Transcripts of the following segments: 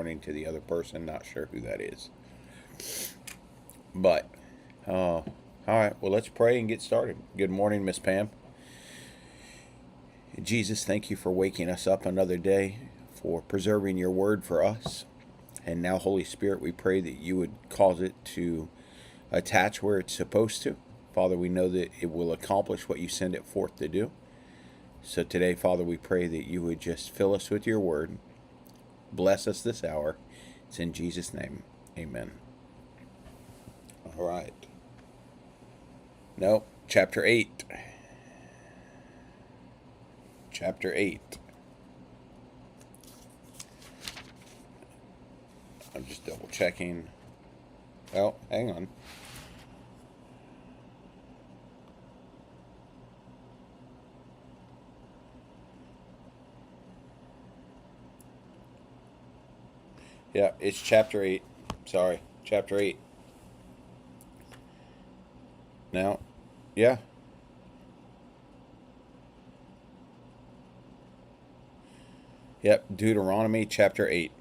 morning to the other person. Not sure who that is. But, all right, well, let's pray and get started. Good morning, Miss Pam. Jesus, thank you for waking us up another day, for preserving your word for us. And now, Holy Spirit, we pray that you would cause it to attach where it's supposed to. Father, we know that it will accomplish what you send it forth to do. So today, Father, we pray that you would just fill us with your word. Bless us this hour. It's in Jesus' name. Amen. All right. No, chapter 8. Chapter 8. I'm just double checking. Oh, hang on. Yeah, it's chapter 8. Sorry, chapter 8. Now, yeah. Yep, Deuteronomy chapter 8.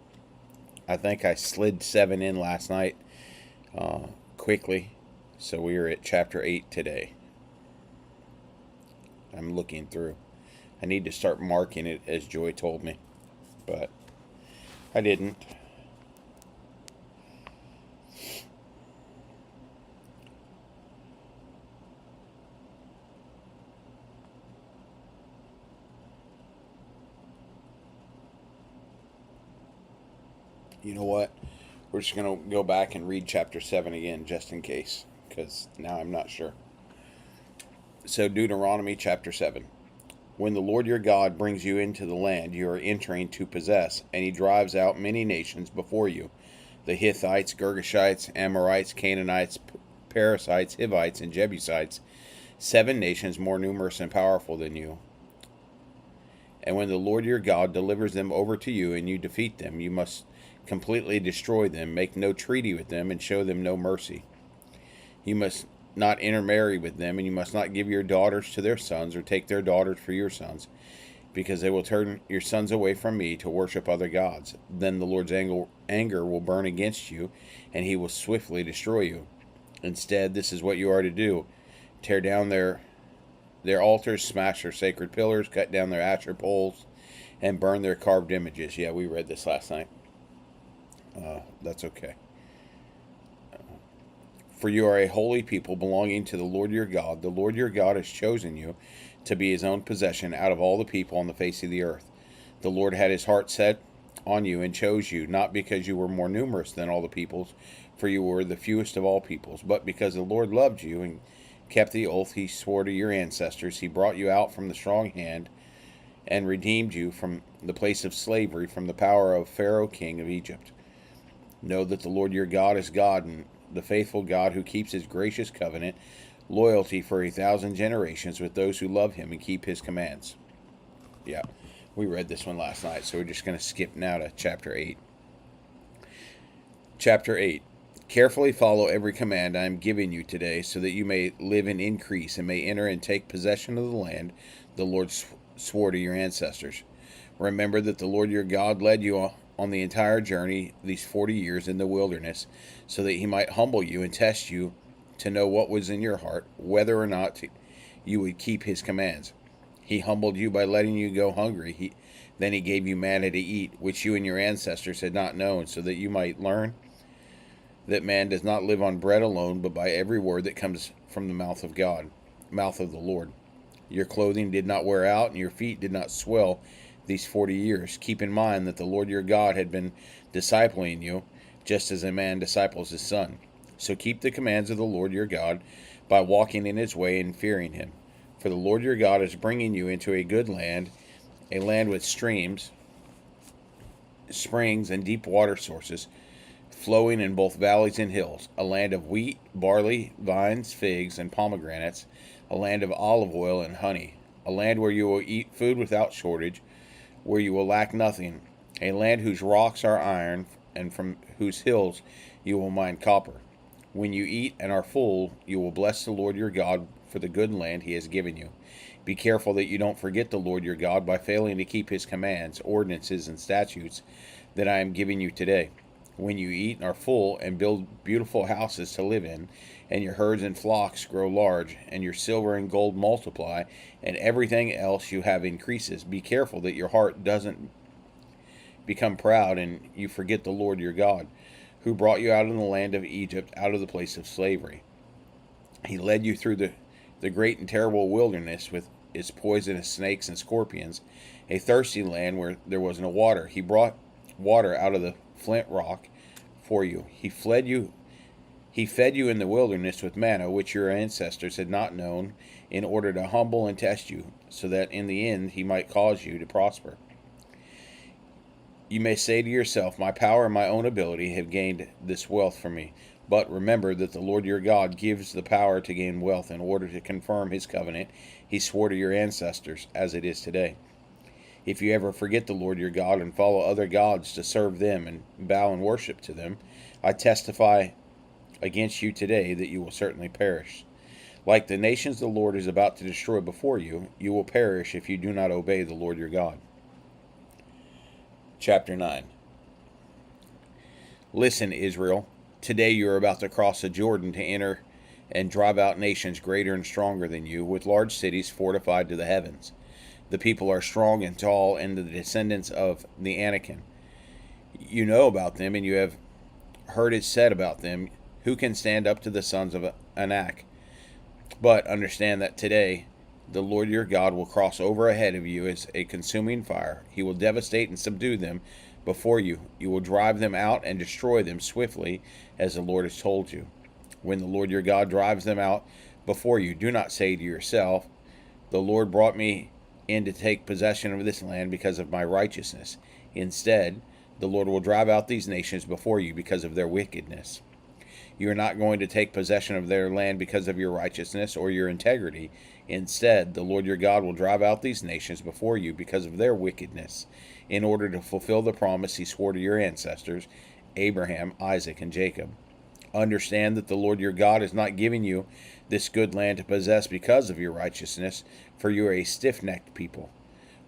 I think I slid 7 in last night quickly. So we are at chapter 8 today. I'm looking through. I need to start marking it as Joy told me. But I didn't. You know what? We're just going to go back and read chapter 7 again just in case, because now I'm not sure. So, Deuteronomy chapter 7. When the Lord your God brings you into the land you are entering to possess, and he drives out many nations before you, the Hittites, Girgashites, Amorites, Canaanites, Perizzites, Hivites, and Jebusites, 7 nations more numerous and powerful than you. And when the Lord your God delivers them over to you and you defeat them, you must completely destroy them, make no treaty with them, and show them no mercy. You must not intermarry with them, and you must not give your daughters to their sons or take their daughters for your sons, because they will turn your sons away from me to worship other gods. Then the Lord's anger will burn against you, and he will swiftly destroy you. Instead, this is what you are to do. Tear down their altars, smash their sacred pillars, cut down their Asher poles, and burn their carved images. Yeah, we read this last night. That's okay. For you are a holy people belonging to the Lord your God. The Lord your God has chosen you to be his own possession out of all the people on the face of the earth. The Lord had his heart set on you and chose you, not because you were more numerous than all the peoples, for you were the fewest of all peoples, but because the Lord loved you and kept the oath he swore to your ancestors. He brought you out from the strong hand and redeemed you from the place of slavery, from the power of Pharaoh, king of Egypt. Know that the Lord your God is God, and the faithful God who keeps his gracious covenant, loyalty for 1,000 generations with those who love him and keep his commands. Yeah, we read this one last night, so we're just going to skip now to chapter 8. Chapter 8. Carefully follow every command I am giving you today, so that you may live in increase and may enter and take possession of the land the Lord swore to your ancestors. Remember that the Lord your God led you on the entire journey these 40 years in the wilderness, so that he might humble you and test you to know what was in your heart, whether or not you would keep his commands. He humbled you by letting you go hungry. Then he gave you manna to eat, which you and your ancestors had not known, so that you might learn that man does not live on bread alone, but by every word that comes from the mouth of God, mouth of the Lord. Your clothing did not wear out, and your feet did not swell these 40 years. Keep in mind that the Lord your God had been discipling you, just as a man disciples his son. So keep the commands of the Lord your God by walking in his way and fearing him. For the Lord your God is bringing you into a good land, a land with streams, springs, and deep water sources, flowing in both valleys and hills, a land of wheat, barley, vines, figs, and pomegranates, a land of olive oil and honey, a land where you will eat food without shortage, where you will lack nothing, a land whose rocks are iron, and from whose hills you will mine copper. When you eat and are full, you will bless the Lord your God for the good land he has given you. Be careful that you don't forget the Lord your God by failing to keep his commands, ordinances, and statutes that I am giving you today. When you eat and are full, and build beautiful houses to live in, and your herds and flocks grow large, and your silver and gold multiply, and everything else you have increases, be careful that your heart doesn't become proud and you forget the Lord your God, who brought you out of the land of Egypt, out of the place of slavery. He led you through the great and terrible wilderness with its poisonous snakes and scorpions, a thirsty land where there was no water. He brought water out of the flint rock for you. He fed you in the wilderness with manna, which your ancestors had not known, in order to humble and test you, so that in the end he might cause you to prosper. You may say to yourself, my power and my own ability have gained this wealth for me. But remember that the Lord your God gives the power to gain wealth in order to confirm his covenant he swore to your ancestors, as it is today. If you ever forget the Lord your God and follow other gods to serve them and bow and worship to them, I testify against you today that you will certainly perish. Like the nations the Lord is about to destroy before you, you will perish if you do not obey the Lord your God. Chapter 9. Listen, Israel. Today you are about to cross the Jordan to enter and drive out nations greater and stronger than you, with large cities fortified to the heavens. The people are strong and tall, and the descendants of the Anakim. You know about them, and you have heard it said about them, who can stand up to the sons of Anak? But understand that today the Lord your God will cross over ahead of you as a consuming fire. He will devastate and subdue them before you. You will drive them out and destroy them swiftly, as the Lord has told you. When the Lord your God drives them out before you, do not say to yourself, the Lord brought me in to take possession of this land because of my righteousness. Instead, the Lord will drive out these nations before you because of their wickedness. You are not going to take possession of their land because of your righteousness or your integrity. Instead, the Lord your God will drive out these nations before you because of their wickedness, in order to fulfill the promise he swore to your ancestors, Abraham, Isaac, and Jacob. Understand that the Lord your God is not giving you this good land to possess because of your righteousness, for you are a stiff-necked people.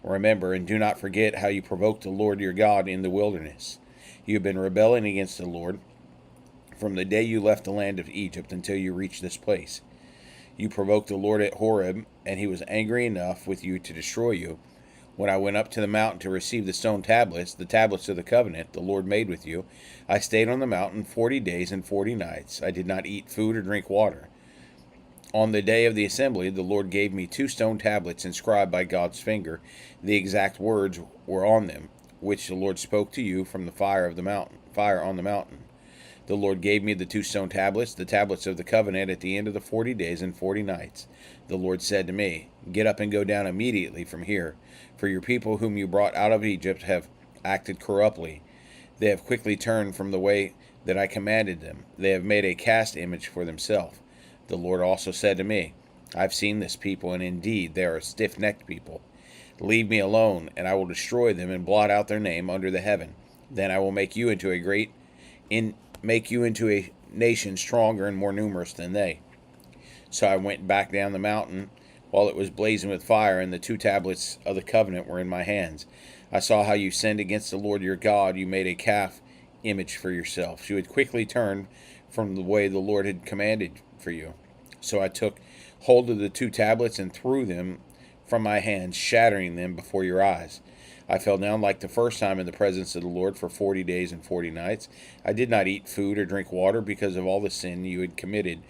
Remember and do not forget how you provoked the Lord your God in the wilderness. You have been rebelling against the Lord from the day you left the land of Egypt until you reached this place. You provoked the Lord at Horeb, and he was angry enough with you to destroy you. When I went up to the mountain to receive the stone tablets, the tablets of the covenant the Lord made with you, I stayed on the mountain 40 days and 40 nights. I did not eat food or drink water. On the day of the assembly, the Lord gave me 2 stone tablets inscribed by God's finger. The exact words were on them, which the Lord spoke to you from the fire on the mountain. The Lord gave me the 2 stone tablets, the tablets of the covenant, at the end of the 40 days and 40 nights. The Lord said to me, get up and go down immediately from here, for your people whom you brought out of Egypt have acted corruptly. They have quickly turned from the way that I commanded them. They have made a cast image for themselves. The Lord also said to me, I've seen this people, and indeed they are a stiff-necked people. Leave me alone, and I will destroy them and blot out their name under the heaven. Then I will make you into a nation stronger and more numerous than they. So I went back down the mountain while it was blazing with fire, and the 2 tablets of the covenant were in my hands. I saw how you sinned against the Lord your God. You made a calf image for yourselves. You had quickly turned from the way the Lord had commanded for you. So I took hold of the 2 tablets and threw them from my hands, shattering them before your eyes. I fell down like the first time in the presence of the Lord for 40 days and 40 nights. I did not eat food or drink water because of all the sin you had committed,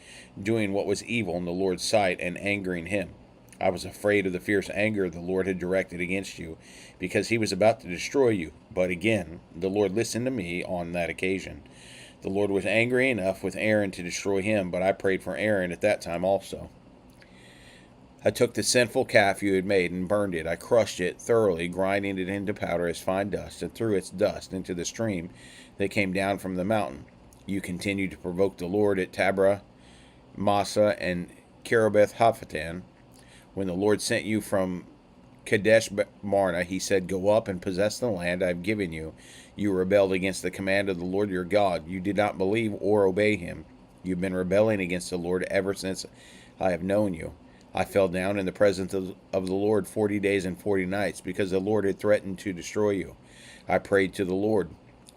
doing what was evil in the Lord's sight and angering him. I was afraid of the fierce anger the Lord had directed against you, because he was about to destroy you. But again, the Lord listened to me on that occasion. The Lord was angry enough with Aaron to destroy him, but I prayed for Aaron at that time also. I took the sinful calf you had made and burned it. I crushed it thoroughly, grinding it into powder as fine dust, and threw its dust into the stream that came down from the mountain. You continued to provoke the Lord at Taberah, Massa, and Kerubeth Haphatan. When the Lord sent you from Kadesh Barnea, he said, go up and possess the land I have given you. You rebelled against the command of the Lord your God. You did not believe or obey him. You've been rebelling against the Lord ever since I have known you. I fell down in the presence of the Lord 40 days and 40 nights, because the Lord had threatened to destroy you. I prayed to the Lord,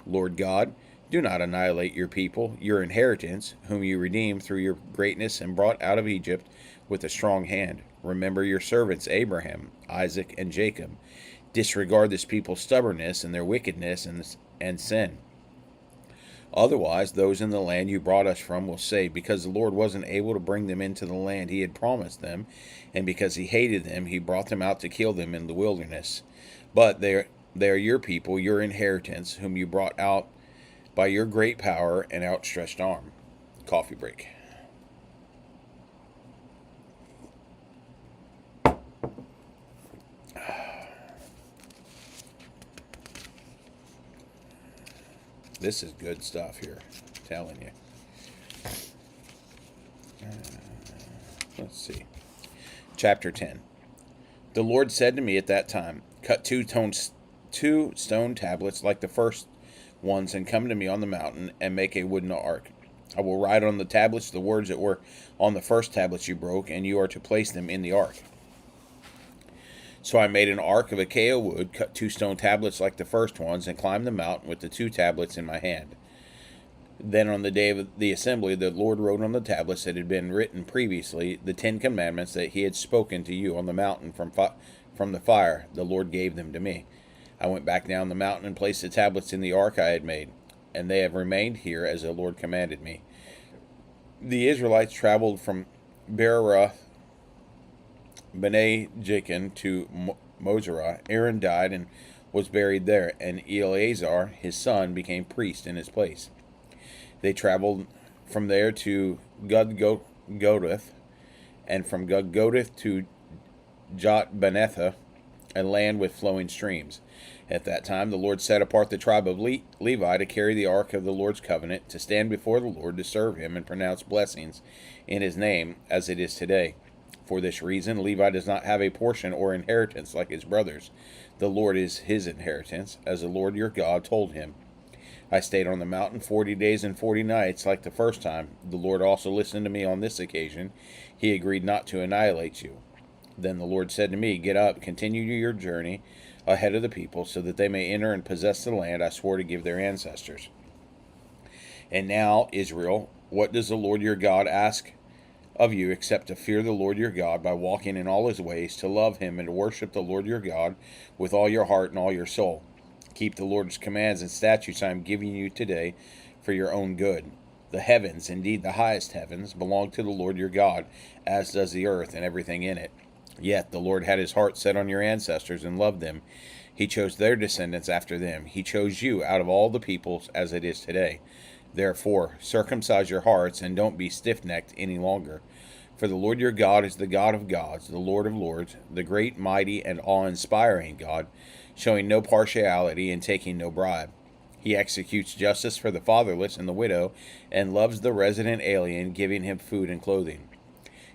Lord God, do not annihilate your people, your inheritance, whom you redeemed through your greatness and brought out of Egypt with a strong hand. Remember your servants Abraham, Isaac, and Jacob. Disregard this people's stubbornness and their wickedness and sin. Otherwise, those in the land you brought us from will say, because the Lord wasn't able to bring them into the land he had promised them, and because he hated them, he brought them out to kill them in the wilderness. But they are your people, your inheritance, whom you brought out by your great power and outstretched arm. Coffee break. This is good stuff here, I'm telling you. Let's see. Chapter 10. The Lord said to me at that time, cut two stone tablets like the first ones and come to me on the mountain and make a wooden ark. I will write on the tablets the words that were on the first tablets you broke, and you are to place them in the ark. So I made an ark of acacia wood, cut two stone tablets like the first ones, and climbed the mountain with the two tablets in my hand. Then on the day of the assembly, the Lord wrote on the tablets that had been written previously the 10 commandments that he had spoken to you on the mountain from the fire. The Lord gave them to me. I went back down the mountain and placed the tablets in the ark I had made, and they have remained here as the Lord commanded me. The Israelites traveled from Beeroth Bene Jakin to Mosera. Aaron died and was buried there, and Eleazar, his son, became priest in his place. They traveled from there to Gudgodath, and from Gudgodath to Jotbanetha, a land with flowing streams. At that time the Lord set apart the tribe of Levi to carry the ark of the Lord's covenant, to stand before the Lord, to serve him and pronounce blessings in his name, as it is today. For this reason, Levi does not have a portion or inheritance like his brothers. The Lord is his inheritance, as the Lord your God told him. I stayed on the mountain 40 days and 40 nights, like the first time. The Lord also listened to me on this occasion. He agreed not to annihilate you. Then the Lord said to me, get up, continue your journey ahead of the people, so that they may enter and possess the land I swore to give their ancestors. And now, Israel, what does the Lord your God ask of you except to fear the Lord your God by walking in all his ways, to love him and to worship the Lord your God with all your heart and all your soul? Keep the Lord's commands and statutes I am giving you today for your own good. The heavens, indeed the highest heavens, belong to the Lord your God, as does the earth and everything in it. Yet the Lord had his heart set on your ancestors and loved them. He chose their descendants after them. He chose you out of all the peoples, as it is today. Therefore, circumcise your hearts and don't be stiff-necked any longer. For the Lord your God is the God of gods, the Lord of lords, the great, mighty, and awe-inspiring God, showing no partiality and taking no bribe. He executes justice for the fatherless and the widow, and loves the resident alien, giving him food and clothing.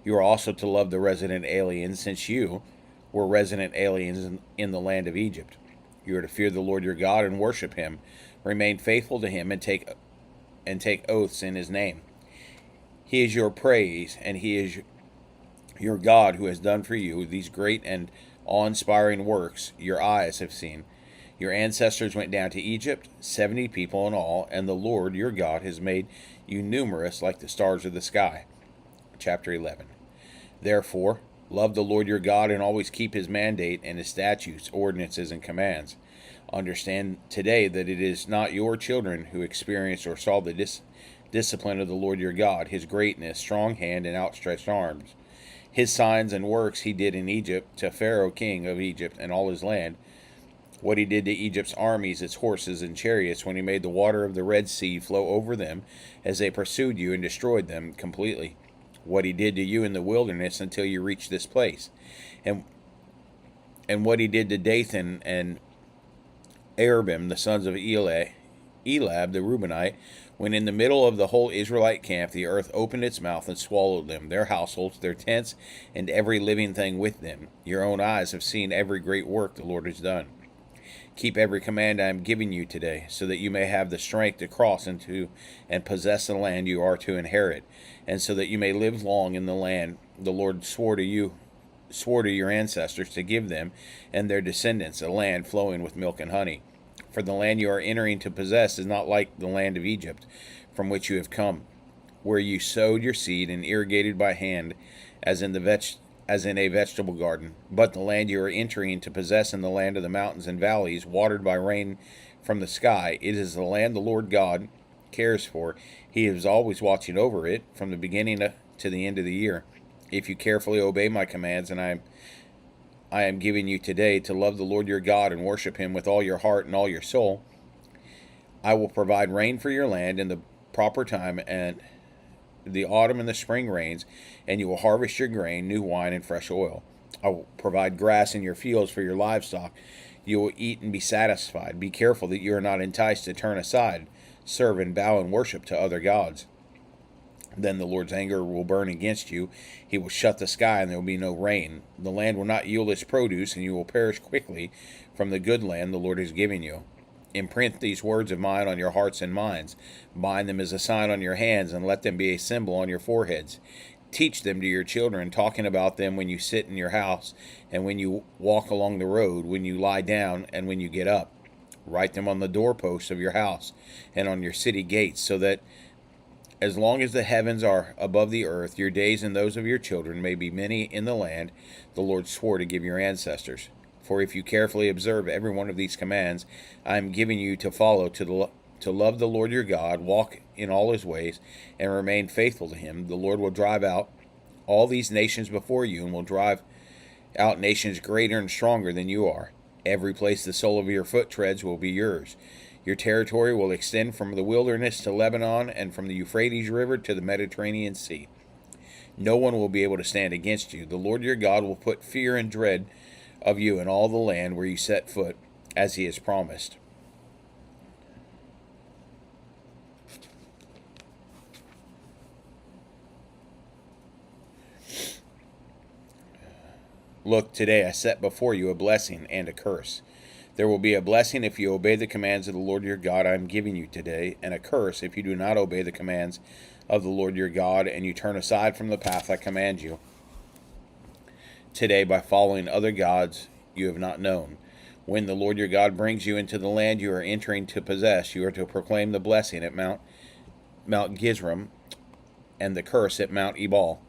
You are also to love the resident alien, since you were resident aliens in the land of Egypt. You are to fear the Lord your God and worship him. Remain faithful to him and take oaths in his name. He is your praise, and he is your God, who has done for you these great and awe-inspiring works your eyes have seen. Your ancestors went down to Egypt, 70 people in all, and the Lord your God has made you numerous like the stars of the sky. Chapter 11. Therefore, love the Lord your God and always keep his mandate and his statutes, ordinances, and commands. Understand today that it is not your children who experienced or saw the discipline of the Lord your God, his greatness, strong hand, and outstretched arms. His signs and works he did in Egypt to Pharaoh king of Egypt and all his land. What he did to Egypt's armies, its horses and chariots, when he made the water of the Red Sea flow over them as they pursued you and destroyed them completely. What he did to you in the wilderness until you reached this place. And what he did to Dathan and Abiram, the sons of Elab the Reubenite, when in the middle of the whole Israelite camp the earth opened its mouth and swallowed them, their households, their tents, and every living thing with them. Your own eyes have seen every great work the Lord has done. Keep every command I am giving you today, so that you may have the strength to cross into and possess the land you are to inherit, and so that you may live long in the land the Lord swore to your ancestors to give them and their descendants, a land flowing with milk and honey. For the land you are entering to possess is not like the land of Egypt, from which you have come, where you sowed your seed and irrigated by hand, as in a vegetable garden. But the land you are entering to possess in the land of the mountains and valleys, watered by rain from the sky, it is the land the Lord God cares for. He is always watching over it from the beginning to the end of the year. If you carefully obey my commands, and I am giving you today, to love the Lord your God and worship him with all your heart and all your soul, I will provide rain for your land in the proper time, and the autumn and the spring rains, and you will harvest your grain, new wine, and fresh oil. I will provide grass in your fields for your livestock. You will eat and be satisfied. Be careful that you are not enticed to turn aside, serve and bow and worship to other gods. Then the Lord's anger will burn against you. He will shut the sky, and there will be no rain. The land will not yield its produce, and you will perish quickly from the good land the Lord is giving you. Imprint these words of mine on your hearts and minds. Bind them as a sign on your hands, and let them be a symbol on your foreheads. Teach them to your children, talking about them when you sit in your house, and when you walk along the road, when you lie down, and when you get up. Write them on the doorposts of your house and on your city gates, so that as long as the heavens are above the earth, your days and those of your children may be many in the land the Lord swore to give your ancestors. For if you carefully observe every one of these commands I am giving you to follow, to love the Lord your God, walk in all his ways, and remain faithful to him, the Lord will drive out all these nations before you, and will drive out nations greater and stronger than you are. Every place the sole of your foot treads will be yours. Your territory will extend from the wilderness to Lebanon, and from the Euphrates River to the Mediterranean Sea. No one will be able to stand against you. The Lord your God will put fear and dread of you in all the land where you set foot, as he has promised. Look, today I set before you a blessing and a curse. There will be a blessing if you obey the commands of the Lord your God I am giving you today, and a curse if you do not obey the commands of the Lord your God, and you turn aside from the path I command you today by following other gods you have not known. When the Lord your God brings you into the land you are entering to possess, you are to proclaim the blessing at Mount Gizrim and the curse at Mount Ebal.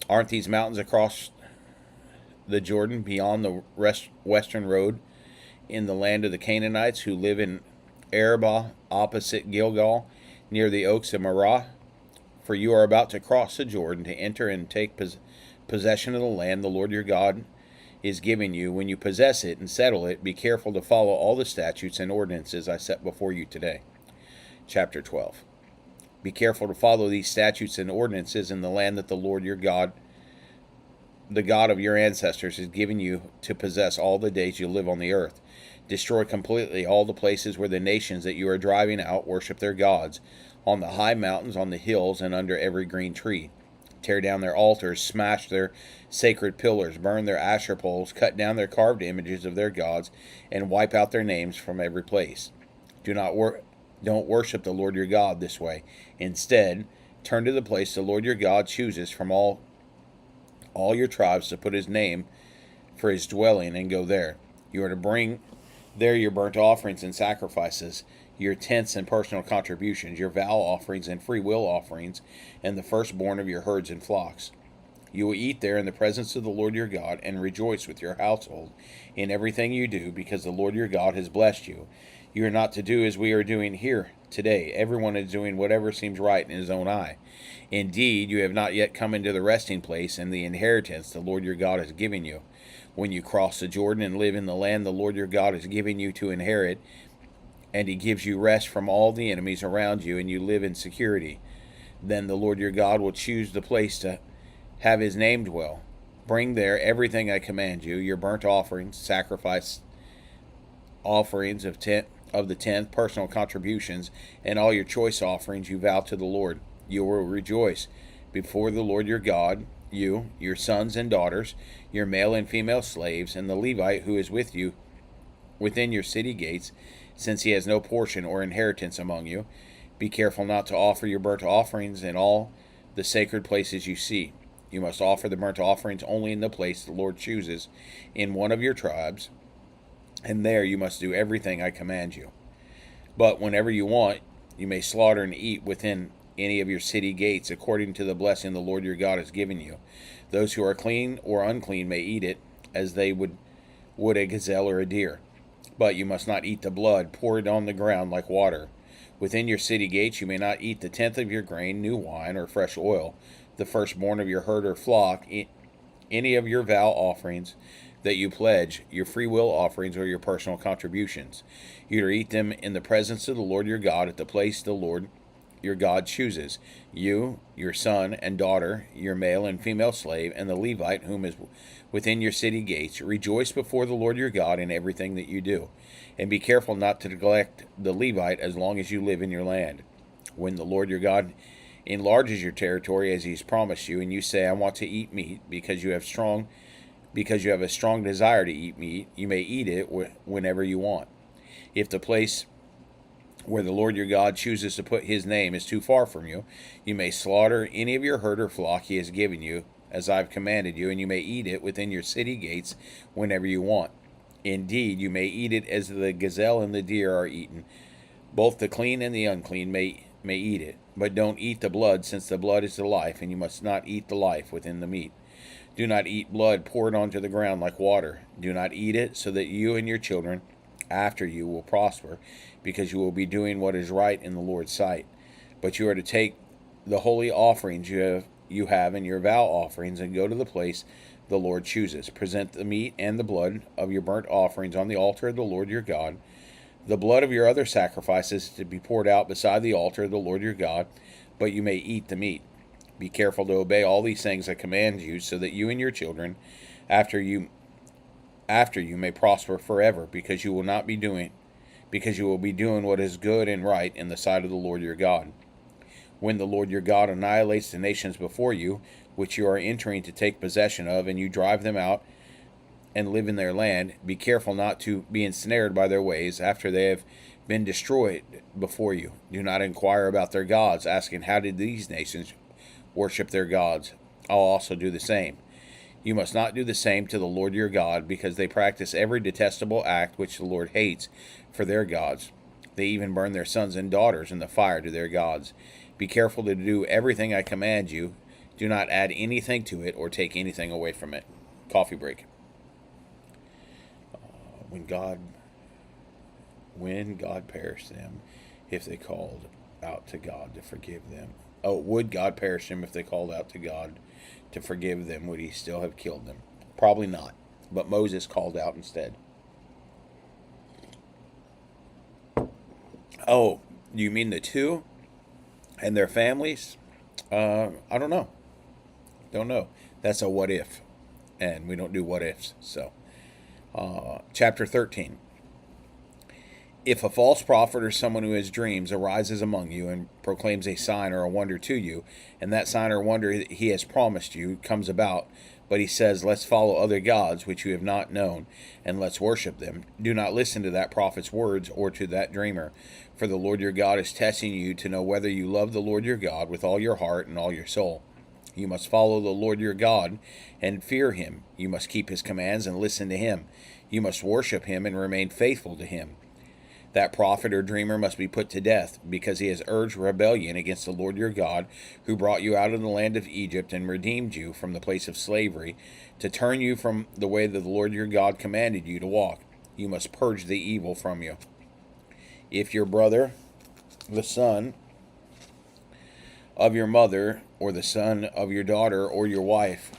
Aren't these mountains across the Jordan beyond the western road, in the land of the Canaanites who live in Arabah opposite Gilgal, near the oaks of Marah? For you are about to cross the Jordan to enter and take possession of the land the Lord your God is giving you. When you possess it and settle it, be careful to follow all the statutes and ordinances I set before you today. Chapter 12. Be careful to follow these statutes and ordinances in the land that the Lord your God, the God of your ancestors, has given you to possess all the days you live on the earth. Destroy completely all the places where the nations that you are driving out worship their gods, on the high mountains, on the hills, and under every green tree. Tear down their altars, smash their sacred pillars, burn their Asher poles, cut down their carved images of their gods, and wipe out their names from every place. Don't worship the Lord your God this way. Instead, turn to the place the Lord your God chooses from all your tribes to put his name for his dwelling, and go there. You are to bring there your burnt offerings and sacrifices, your tenths and personal contributions, your vow offerings and free will offerings, and the firstborn of your herds and flocks. You will eat there in the presence of the Lord your God, and rejoice with your household in everything you do, because the Lord your God has blessed you. You are not to do as we are doing here today. Everyone is doing whatever seems right in his own eye. Indeed, you have not yet come into the resting place and the inheritance the Lord your God has given you. When you cross the Jordan and live in the land the Lord your God is giving you to inherit, and he gives you rest from all the enemies around you, and you live in security, then the Lord your God will choose the place to have his name dwell. Bring there everything I command you, your burnt offerings, sacrifice offerings of the tenth, personal contributions, and all your choice offerings you vow to the Lord. You will rejoice before the Lord your God, you, your sons and daughters, your male and female slaves, and the Levite who is with you within your city gates, since he has no portion or inheritance among you. Be careful not to offer your burnt offerings in all the sacred places you see. You must offer the burnt offerings only in the place the Lord chooses in one of your tribes, and there you must do everything I command you. But whenever you want, you may slaughter and eat within any of your city gates, according to the blessing the Lord your God has given you. Those who are clean or unclean may eat it, as they would a gazelle or a deer. But you must not eat the blood, pour it on the ground like water. Within your city gates you may not eat the tenth of your grain, new wine, or fresh oil, the firstborn of your herd or flock, any of your vow offerings that you pledge, your free will offerings, or your personal contributions. You are to eat them in the presence of the Lord your God at the place the Lord your God chooses. You, your son and daughter, your male and female slave, and the Levite whom is within your city gates, rejoice before the Lord your God in everything that you do. And be careful not to neglect the Levite as long as you live in your land. When the Lord your God enlarges your territory as he has promised you, and you say, I want to eat meat, because you have a strong desire to eat meat, you may eat it whenever you want. If the place where the Lord your God chooses to put his name is too far from you, you may slaughter any of your herd or flock he has given you, as I have commanded you, and you may eat it within your city gates whenever you want. Indeed, you may eat it as the gazelle and the deer are eaten. Both the clean and the unclean may eat it. But don't eat the blood, since the blood is the life, and you must not eat the life within the meat. Do not eat blood poured onto the ground like water. Do not eat it, so that you and your children after you will prosper, because you will be doing what is right in the Lord's sight. But you are to take the holy offerings you have and your vow offerings, and go to the place the Lord chooses. Present the meat and the blood of your burnt offerings on the altar of the Lord your God. The blood of your other sacrifices is to be poured out beside the altar of the Lord your God, but you may eat the meat. Be careful to obey all these things I command you, so that you and your children after you may prosper forever, because you will be doing what is good and right in the sight of the Lord your God. When the Lord your God annihilates the nations before you, which you are entering to take possession of, and you drive them out and live in their land, be careful not to be ensnared by their ways after they have been destroyed before you. Do not inquire about their gods, asking, how did these nations worship their gods? I'll also do the same. You must not do the same to the Lord your God, because they practice every detestable act which the Lord hates for their gods. They even burn their sons and daughters in the fire to their gods. Be careful to do everything I command you. Do not add anything to it or take anything away from it. Coffee break. When God perished them, if they called out to God to forgive them. Oh, would God perish them if they called out to God to forgive them? Would he still have killed them? Probably not. But Moses called out instead. Oh, you mean the two and their families? I don't know. Don't know. That's a what if. And we don't do what ifs. So, chapter 13. If a false prophet or someone who has dreams arises among you and proclaims a sign or a wonder to you, and that sign or wonder he has promised you comes about, but he says, let's follow other gods which you have not known, and let's worship them, do not listen to that prophet's words or to that dreamer. For the Lord your God is testing you to know whether you love the Lord your God with all your heart and all your soul. You must follow the Lord your God and fear him. You must keep his commands and listen to him. You must worship him and remain faithful to him. That prophet or dreamer must be put to death, because he has urged rebellion against the Lord your God, who brought you out of the land of Egypt and redeemed you from the place of slavery, to turn you from the way that the Lord your God commanded you to walk. You must purge the evil from you. If your brother, the son of your mother, or the son of your daughter, or your wife,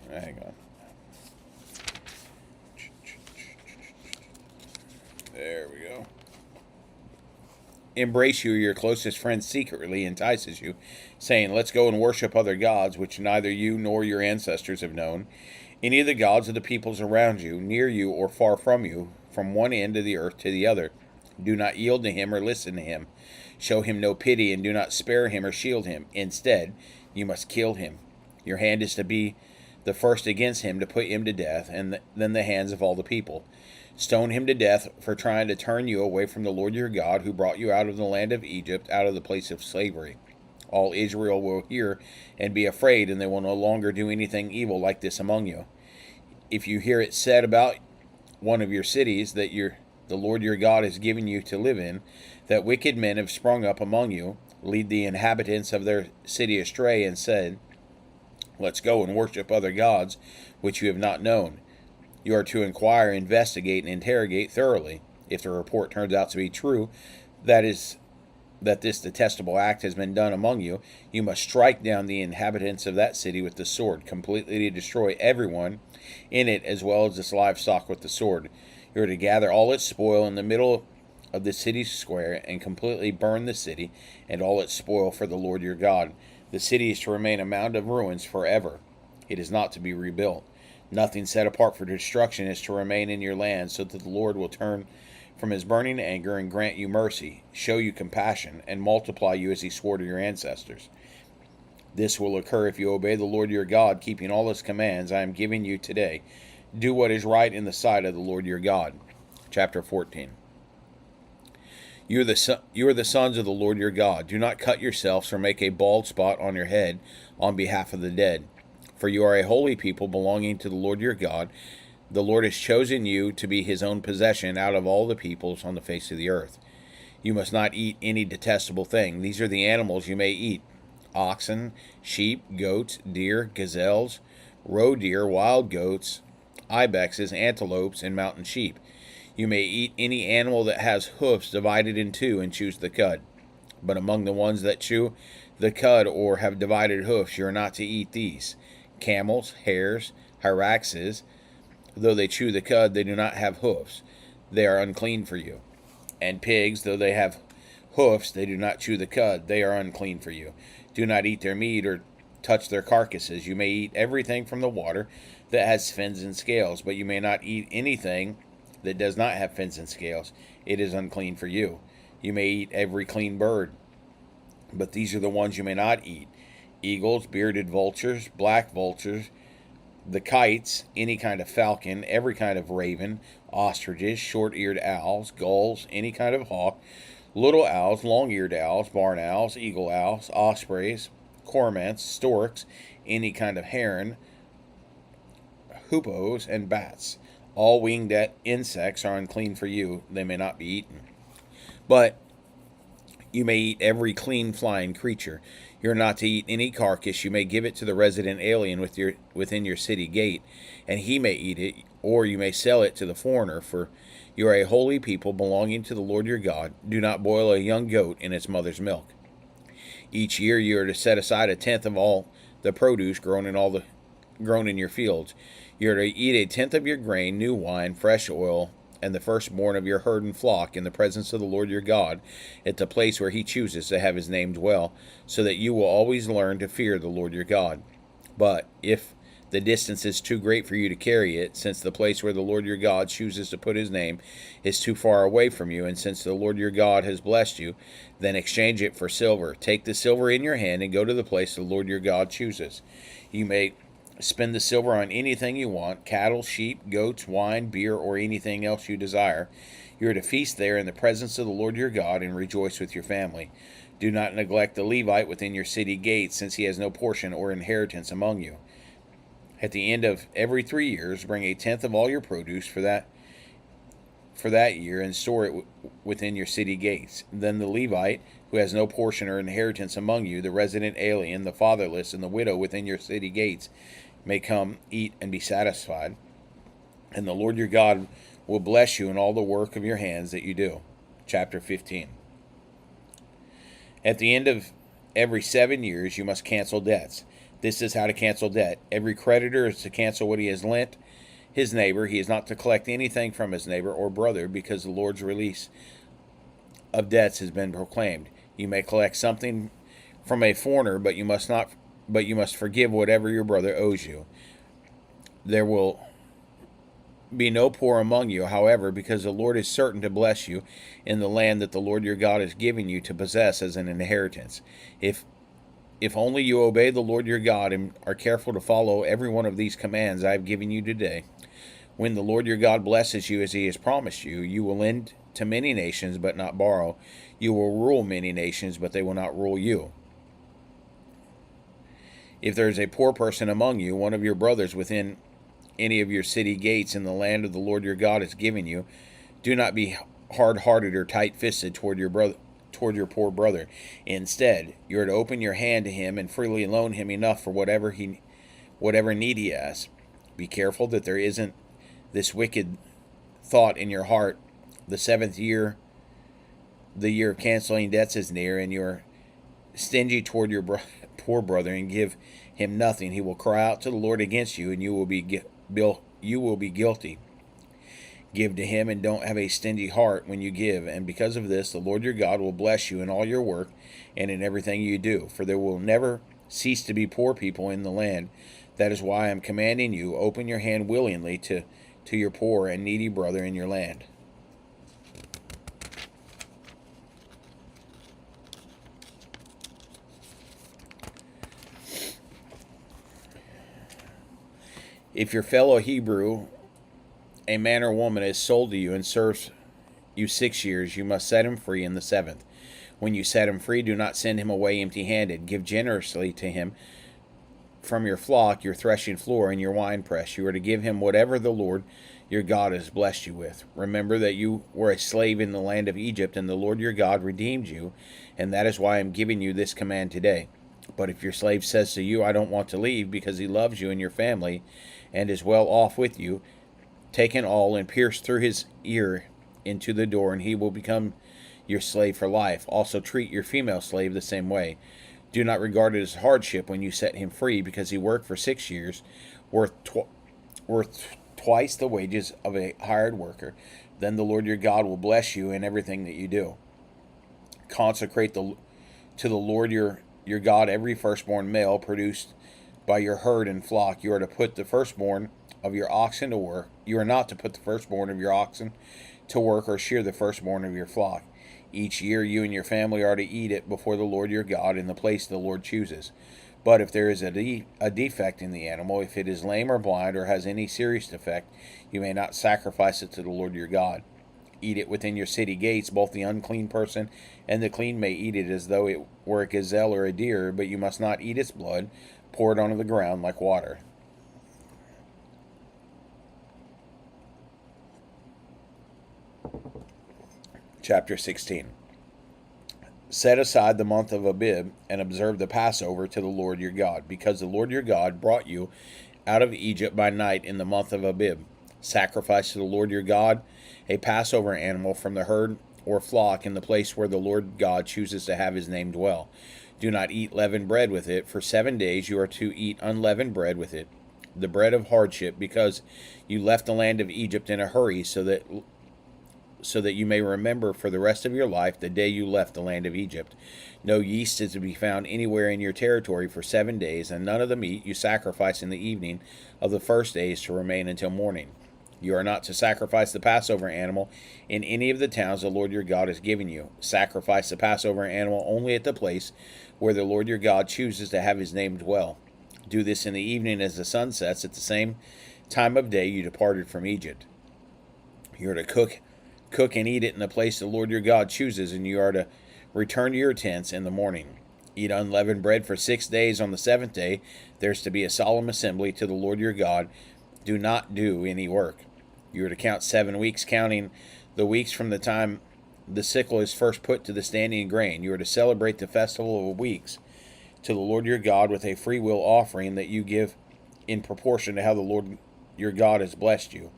hang on. There we go. Embrace you, your closest friend, secretly entices you, saying, let's go and worship other gods, which neither you nor your ancestors have known, any of the gods of the peoples around you, near you or far from you, from one end of the earth to the other. Do not yield to him or listen to him. Show him no pity, and do not spare him or shield him. Instead, you must kill him. Your hand is to be the first against him, to put him to death, and then the hands of all the people. Stone him to death for trying to turn you away from the Lord your God, who brought you out of the land of Egypt, out of the place of slavery. All Israel will hear and be afraid, and they will no longer do anything evil like this among you. If you hear it said about one of your cities that the Lord your God has given you to live in, that wicked men have sprung up among you, lead the inhabitants of their city astray, and said, let's go and worship other gods which you have not known. You are to inquire, investigate, and interrogate thoroughly. If the report turns out to be true, that this detestable act has been done among you, you must strike down the inhabitants of that city with the sword, completely destroy everyone in it as well as its livestock with the sword. You are to gather all its spoil in the middle of the city square and completely burn the city and all its spoil for the Lord your God. The city is to remain a mound of ruins forever. It is not to be rebuilt. Nothing set apart for destruction is to remain in your land, so that the Lord will turn from his burning anger and grant you mercy, show you compassion, and multiply you as he swore to your ancestors. This will occur if you obey the Lord your God, keeping all his commands I am giving you today. Do what is right in the sight of the Lord your God. Chapter 14. You are the sons of the Lord your God. Do not cut yourselves or make a bald spot on your head on behalf of the dead. For you are a holy people belonging to the Lord your God. The Lord has chosen you to be his own possession out of all the peoples on the face of the earth. You must not eat any detestable thing. These are the animals you may eat: oxen, sheep, goats, deer, gazelles, roe deer, wild goats, ibexes, antelopes, and mountain sheep. You may eat any animal that has hoofs divided in two and chews the cud. But among the ones that chew the cud or have divided hoofs, you are not to eat these: camels, hares, hyraxes. Though they chew the cud, they do not have hoofs. They are unclean for you. And pigs, though they have hoofs, they do not chew the cud. They are unclean for you. Do not eat their meat or touch their carcasses. You may eat everything from the water that has fins and scales, but you may not eat anything that does not have fins and scales. It is unclean for you. You may eat every clean bird, but these are the ones you may not eat: eagles, bearded vultures, black vultures, the kites, any kind of falcon, every kind of raven, ostriches, short-eared owls, gulls, any kind of hawk, little owls, long-eared owls, barn owls, eagle owls, ospreys, cormorants, storks, any kind of heron, hoopoes, and bats. All winged insects are unclean for you. They may not be eaten. But you may eat every clean flying creature. You are not to eat any carcass. You may give it to the resident alien within your city gate, and he may eat it, or you may sell it to the foreigner, for you are a holy people belonging to the Lord your God. Do not boil a young goat in its mother's milk. Each year you are to set aside a tenth of all the produce grown in your fields. You are to eat a tenth of your grain, new wine, fresh oil, and the firstborn of your herd and flock in the presence of the Lord your God, at the place where he chooses to have his name dwell, so that you will always learn to fear the Lord your God. But if the distance is too great for you to carry it, since the place where the Lord your God chooses to put his name is too far away from you, and since the Lord your God has blessed you, then exchange it for silver. Take the silver in your hand and go to the place the Lord your God chooses. You may spend the silver on anything you want: cattle, sheep, goats, wine, beer, or anything else you desire. You are to feast there in the presence of the Lord your God and rejoice with your family. Do not neglect the Levite within your city gates, since he has no portion or inheritance among you. At the end of every 3 years, bring a tenth of all your produce for that year and store it within your city gates. Then the Levite, who has no portion or inheritance among you, the resident alien, the fatherless, and the widow within your city gates, may come, eat, and be satisfied. And the Lord your God will bless you in all the work of your hands that you do. Chapter 15. At the end of every 7 years, you must cancel debts. This is how to cancel debt. Every creditor is to cancel what he has lent his neighbor. He is not to collect anything from his neighbor or brother, because the Lord's release of debts has been proclaimed. You may collect something from a foreigner, but you must forgive whatever your brother owes you. There will be no poor among you, however, because the Lord is certain to bless you in the land that the Lord your God is giving you to possess as an inheritance. If only you obey the Lord your God and are careful to follow every one of these commands I have given you today, when the Lord your God blesses you as he has promised you, you will lend to many nations but not borrow. You will rule many nations, but they will not rule you. If there is a poor person among you, one of your brothers within any of your city gates in the land of the Lord your God is giving you, do not be hard-hearted or tight-fisted toward your poor brother. Instead, you are to open your hand to him and freely loan him enough for whatever need he has. Be careful that there isn't this wicked thought in your heart. The seventh year, the year of canceling debts, is near, and you're stingy toward your poor brother and give him nothing. He will cry out to the Lord against you, and you will be guilty. Give to him and don't have a stingy heart when you give, and because of this the Lord your God will bless you in all your work and in everything you do, for there will never cease to be poor people in the land. That is why I am commanding you, open your hand willingly to your poor and needy brother in your land. If your fellow Hebrew, a man or woman, is sold to you and serves you 6 years, you must set him free in the seventh. When you set him free, do not send him away empty-handed. Give generously to him from your flock, your threshing floor, and your winepress. You are to give him whatever the Lord your God has blessed you with. Remember that you were a slave in the land of Egypt, and the Lord your God redeemed you, and that is why I am giving you this command today. But if your slave says to you, I don't want to leave, because he loves you and your family, and is well off with you, take an awl and pierce through his ear into the door, and he will become your slave for life. Also treat your female slave the same way. Do not regard it as hardship when you set him free, because he worked for 6 years, worth twice the wages of a hired worker. Then the Lord your God will bless you in everything that you do. Consecrate to the Lord your God every firstborn male produced by your herd and flock. You are to put the firstborn of your oxen to work. You are not to put the firstborn of your oxen to work or shear the firstborn of your flock. Each year you and your family are to eat it before the Lord your God in the place the Lord chooses. But if there is a defect in the animal, if it is lame or blind or has any serious defect, you may not sacrifice it to the Lord your God. Eat it within your city gates. Both the unclean person and the clean may eat it as though it were a gazelle or a deer, but you must not eat its blood. Pour it onto the ground like water. Chapter 16. Set aside the month of Abib and observe the Passover to the Lord your God, because the Lord your God brought you out of Egypt by night in the month of Abib. Sacrifice to the Lord your God a Passover animal from the herd or flock in the place where the Lord God chooses to have his name dwell. Do not eat leavened bread with it. For 7 days you are to eat unleavened bread with it, the bread of hardship, because you left the land of Egypt in a hurry, so that you may remember for the rest of your life the day you left the land of Egypt. No yeast is to be found anywhere in your territory for 7 days, and none of the meat you sacrifice in the evening of the first day is to remain until morning. You are not to sacrifice the Passover animal in any of the towns the Lord your God has given you. Sacrifice the Passover animal only at the place where the Lord your God chooses to have his name dwell. Do this in the evening as the sun sets, at the same time of day you departed from Egypt. You are to cook and eat it in the place the Lord your God chooses, and you are to return to your tents in the morning. Eat unleavened bread for 6 days. On the seventh day there is to be a solemn assembly to the Lord your God. Do not do any work. You are to count 7 weeks, counting the weeks from the time the sickle is first put to the standing grain. You are to celebrate the festival of weeks to the Lord your God with a freewill offering that you give in proportion to how the Lord your God has blessed you.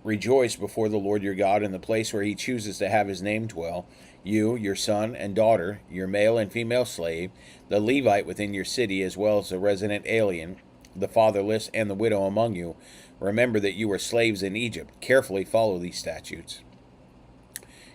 Rejoice before the Lord your God in the place where he chooses to have his name dwell. You, your son and daughter, your male and female slave, the Levite within your city, as well as the resident alien, the fatherless, and the widow among you. Remember that you were slaves in Egypt. Carefully follow these statutes.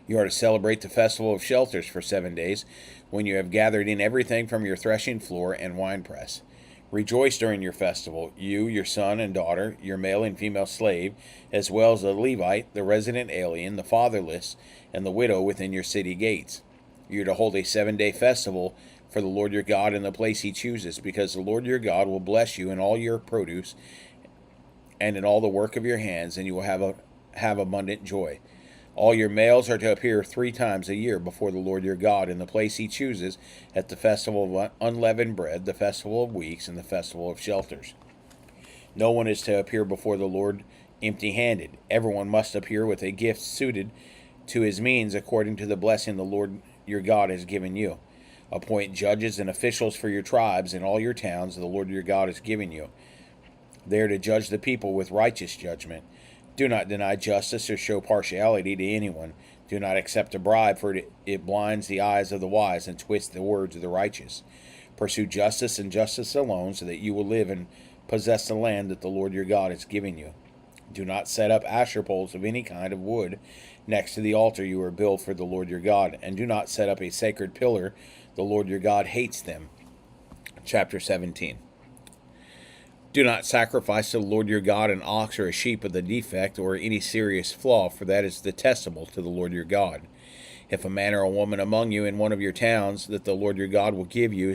You are to celebrate the festival of shelters for 7 days, when you have gathered in everything from your threshing floor and winepress. Rejoice during your festival, you, your son and daughter, your male and female slave, as well as the Levite, the resident alien, the fatherless, and the widow within your city gates. You are to hold a 7-day festival for the Lord your God in the place he chooses, because the Lord your God will bless you in all your produce and in all the work of your hands, and you will have abundant joy. All your males are to appear 3 times a year before the Lord your God in the place he chooses at the festival of unleavened bread, the festival of weeks, and the festival of shelters. No one is to appear before the Lord empty handed. Everyone must appear with a gift suited to his means according to the blessing the Lord your God has given you. Appoint judges and officials for your tribes in all your towns the Lord your God has given you. They are to judge the people with righteous judgment. Do not deny justice or show partiality to anyone. Do not accept a bribe, for it blinds the eyes of the wise and twists the words of the righteous. Pursue justice and justice alone, so that you will live and possess the land that the Lord your God is giving you. Do not set up Asher poles of any kind of wood next to the altar you are built for the Lord your God, and do not set up a sacred pillar. The Lord your God hates them. Chapter 17. Do not sacrifice to the Lord your God an ox or a sheep with a defect or any serious flaw, for that is detestable to the Lord your God. If a man or a woman among you in one of your towns that the Lord your God will give you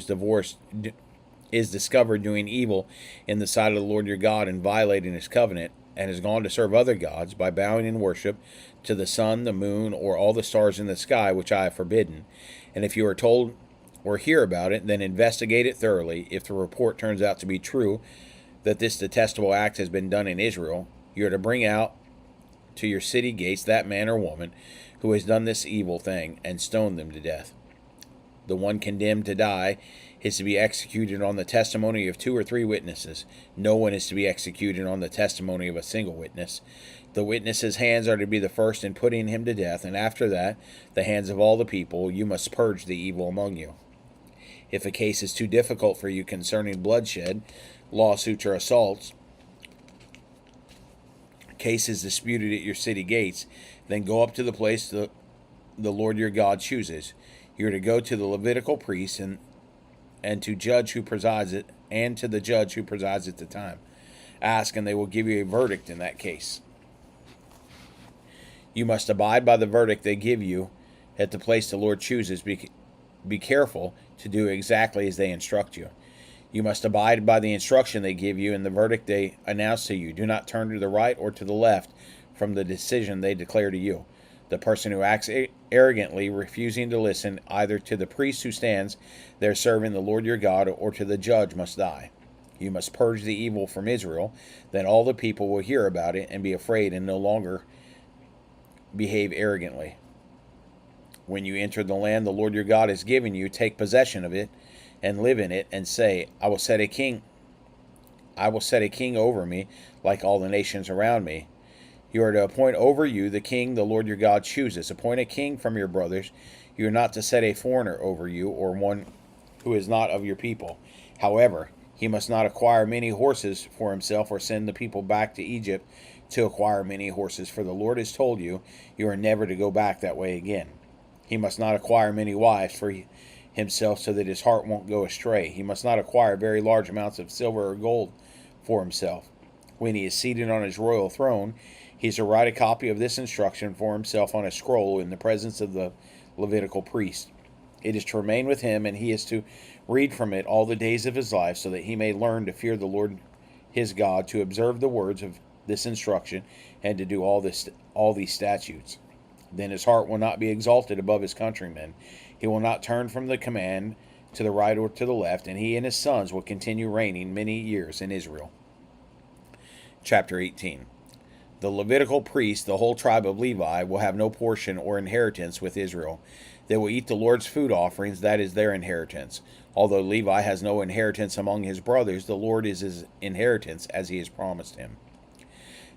is discovered doing evil in the sight of the Lord your God and violating his covenant, and has gone to serve other gods by bowing in worship to the sun, the moon, or all the stars in the sky, which I have forbidden, and if you are told or hear about it, then investigate it thoroughly. If the report turns out to be true that this detestable act has been done in Israel, you are to bring out to your city gates that man or woman who has done this evil thing, and stone them to death. The one condemned to die is to be executed on the testimony of 2 or 3 witnesses. No one is to be executed on the testimony of a single witness. The witness's hands are to be the first in putting him to death, and after that, the hands of all the people. You must purge the evil among you. If a case is too difficult for you concerning bloodshed, lawsuits, or assaults, cases disputed at your city gates, then go up to the place the Lord your God chooses. You are to go to the Levitical priest and to judge who presides it, and to the judge who presides at the time. Ask, and they will give you a verdict in that case. You must abide by the verdict they give you at the place the Lord chooses. Be careful to do exactly as they instruct you. You must abide by the instruction they give you and the verdict they announce to you. Do not turn to the right or to the left from the decision they declare to you. The person who acts arrogantly, refusing to listen either to the priest who stands there serving the Lord your God or to the judge, must die. You must purge the evil from Israel. Then all the people will hear about it and be afraid and no longer behave arrogantly. When you enter the land the Lord your God has given you, take possession of it and live in it, and say, I will set a king over me like all the nations around me. You are to appoint over you the king the Lord your God chooses. Appoint a king from your brothers. You are not to set a foreigner over you, or one who is not of your people. However, he must not acquire many horses for himself, or send the people back to Egypt to acquire many horses, for the Lord has told you, you are never to go back that way again. He must not acquire many wives for himself, so that his heart won't go astray. He must not acquire very large amounts of silver or gold for himself. When he is seated on his royal throne, he is to write a copy of this instruction for himself on a scroll in the presence of the Levitical priest. It is to remain with him, and he is to read from it all the days of his life, so that he may learn to fear the Lord his God, to observe the words of this instruction, and to do all these statutes. Then his heart will not be exalted above his countrymen. He will not turn from the command to the right or to the left, and he and his sons will continue reigning many years in Israel. Chapter 18. The Levitical priest, the whole tribe of Levi, will have no portion or inheritance with Israel. They will eat the Lord's food offerings, that is their inheritance. Although Levi has no inheritance among his brothers, the Lord is his inheritance, as he has promised him.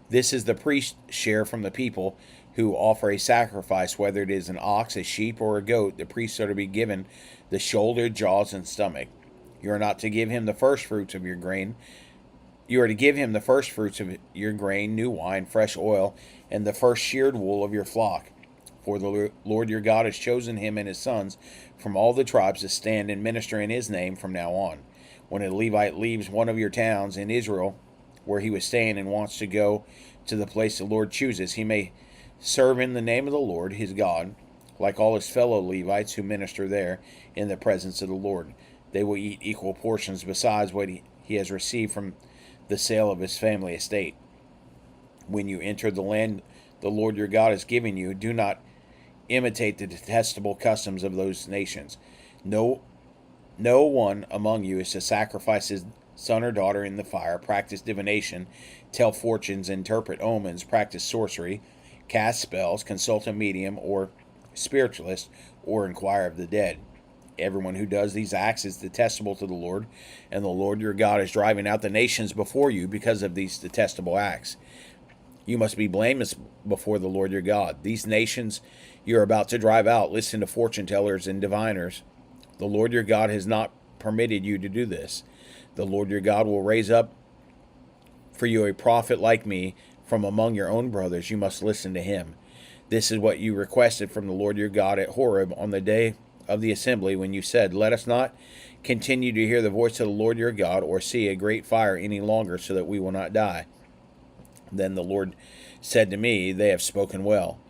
This is the priest's share from the people who offer a sacrifice, whether it is an ox, a sheep, or a goat. The priests are to be given the shoulder, jaws, and stomach. You are not to give him the first fruits of your grain. You are to give him the first fruits of your grain, new wine, fresh oil, and the first sheared wool of your flock. For the Lord your God has chosen him and his sons from all the tribes to stand and minister in his name from now on. When a Levite leaves one of your towns in Israel, where he was staying, and wants to go to the place the Lord chooses, he may serve in the name of the Lord his God, like all his fellow Levites who minister there in the presence of the Lord. They will eat equal portions besides what he has received from the sale of his family estate. When you enter the land the Lord your God is giving you, do not imitate the detestable customs of those nations. No, no one among you is to sacrifice his son or daughter in the fire, practice divination, tell fortunes, interpret omens, practice sorcery, cast spells, consult a medium or spiritualist, or inquire of the dead. Everyone who does these acts is detestable to the Lord, and the Lord your God is driving out the nations before you because of these detestable acts. You must be blameless before the Lord your God. These nations you are about to drive out listen to fortune tellers and diviners. The Lord your God has not permitted you to do this. The Lord your God will raise up for you a prophet like me from among your own brothers. You must listen to him. This is what you requested from the Lord your God at Horeb on the day of the assembly, when you said, let us not continue to hear the voice of the Lord your God, or see a great fire any longer, so that we will not die. Then the Lord said to me, they have spoken well.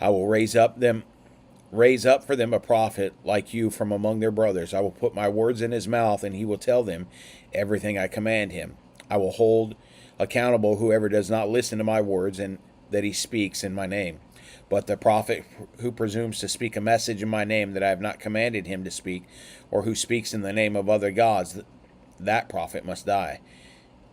I will raise up for them a prophet like you from among their brothers. I will put my words in his mouth, and he will tell them everything I command him. I will hold accountable whoever does not listen to my words and that he speaks in my name. But the prophet who presumes to speak a message in my name that I have not commanded him to speak, or who speaks in the name of other gods, that prophet must die.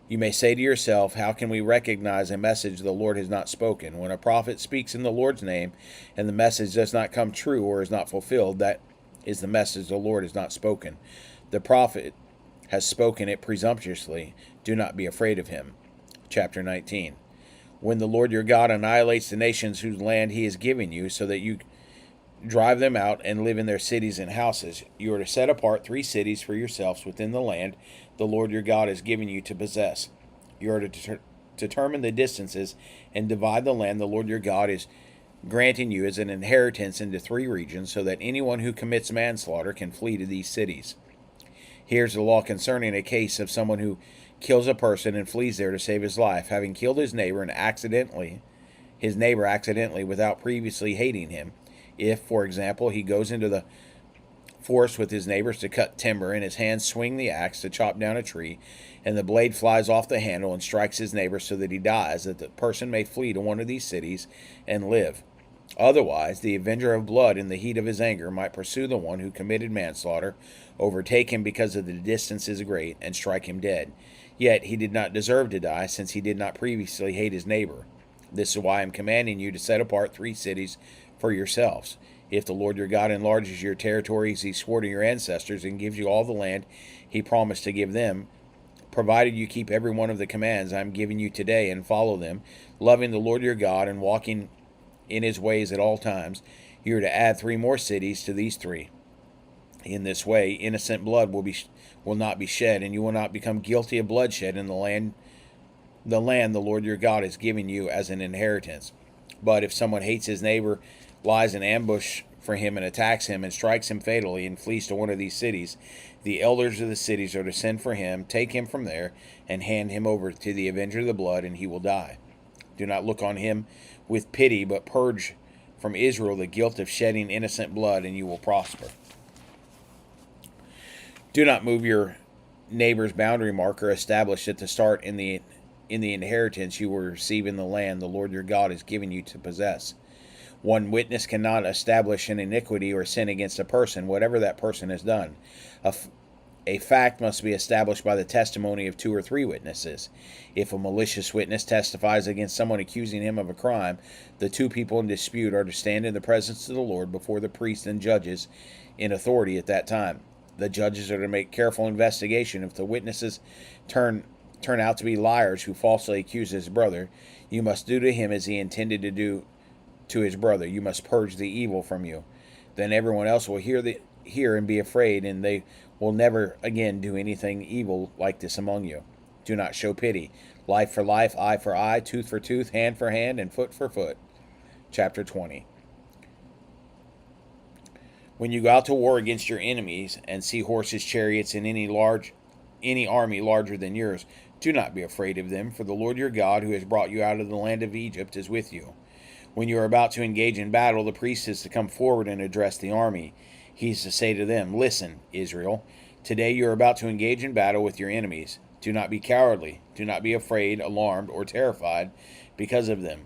You may say to yourself, how can we recognize a message the Lord has not spoken? When a prophet speaks in the Lord's name, and the message does not come true or is not fulfilled, that is the message the Lord has not spoken. The prophet has spoken it presumptuously. Do not be afraid of him. Chapter 19. When the Lord your God annihilates the nations whose land he is giving you, so that you drive them out and live in their cities and houses, you are to set apart 3 cities for yourselves within the land the Lord your God is giving you to possess. You are to determine the distances and divide the land the Lord your God is granting you as an inheritance into 3 regions, so that anyone who commits manslaughter can flee to these cities. Here's the law concerning a case of someone who kills a person and flees there to save his life, having killed his neighbor accidentally without previously hating him. If, for example, he goes into the forest with his neighbors to cut timber, and his hands swing the axe to chop down a tree, and the blade flies off the handle and strikes his neighbor so that he dies, that the person may flee to one of these cities and live. Otherwise, the avenger of blood in the heat of his anger might pursue the one who committed manslaughter, overtake him because of the distance is great, and strike him dead. Yet he did not deserve to die, since he did not previously hate his neighbor. This is why I am commanding you to set apart 3 cities for yourselves. If the Lord your God enlarges your territory as he swore to your ancestors, and gives you all the land he promised to give them, provided you keep every one of the commands I am giving you today and follow them, loving the Lord your God and walking in his ways at all times, you are to add 3 more cities to these 3. In this way, innocent blood will not be shed, and you will not become guilty of bloodshed in the land the Lord your God is giving you as an inheritance. But if someone hates his neighbor, lies in ambush for him and attacks him and strikes him fatally and flees to one of these cities, the elders of the cities are to send for him, take him from there, and hand him over to the avenger of the blood, and he will die. Do not look on him with pity, but purge from Israel the guilt of shedding innocent blood, and you will prosper. Do not move your neighbor's boundary marker established at the start in the inheritance you will receive in the land the Lord your God is giving you to possess. One witness cannot establish an iniquity or sin against a person, whatever that person has done. A fact must be established by the testimony of 2 or 3 witnesses. If a malicious witness testifies against someone accusing him of a crime, the 2 people in dispute are to stand in the presence of the Lord before the priests and judges in authority at that time. The judges are to make careful investigation. If the witnesses turn out to be liars who falsely accuse his brother, you must do to him as he intended to do to his brother. You must purge the evil from you. Then everyone else will hear and be afraid, and they will never again do anything evil like this among you. Do not show pity. Life for life, eye for eye, tooth for tooth, hand for hand, and foot for foot. Chapter 20. When you go out to war against your enemies and see horses, chariots, and any army larger than yours, do not be afraid of them, for the Lord your God, who has brought you out of the land of Egypt, is with you. When you are about to engage in battle, the priest is to come forward and address the army. He is to say to them, listen, Israel, today you are about to engage in battle with your enemies. Do not be cowardly. Do not be afraid, alarmed, or terrified because of them.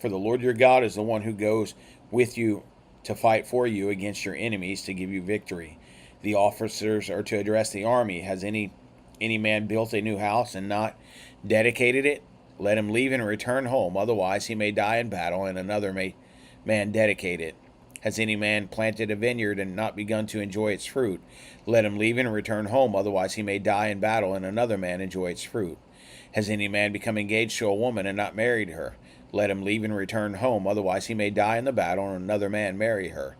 For the Lord your God is the one who goes with you to fight for you against your enemies to give you victory. The officers are to address the army. Has any man built a new house and not dedicated it? Let him leave and return home, otherwise he may die in battle, and another man dedicate it. Has any man planted a vineyard and not begun to enjoy its fruit? Let him leave and return home, otherwise he may die in battle, and another man enjoy its fruit. Has any man become engaged to a woman and not married her? Let him leave and return home, otherwise he may die in the battle, and another man marry her.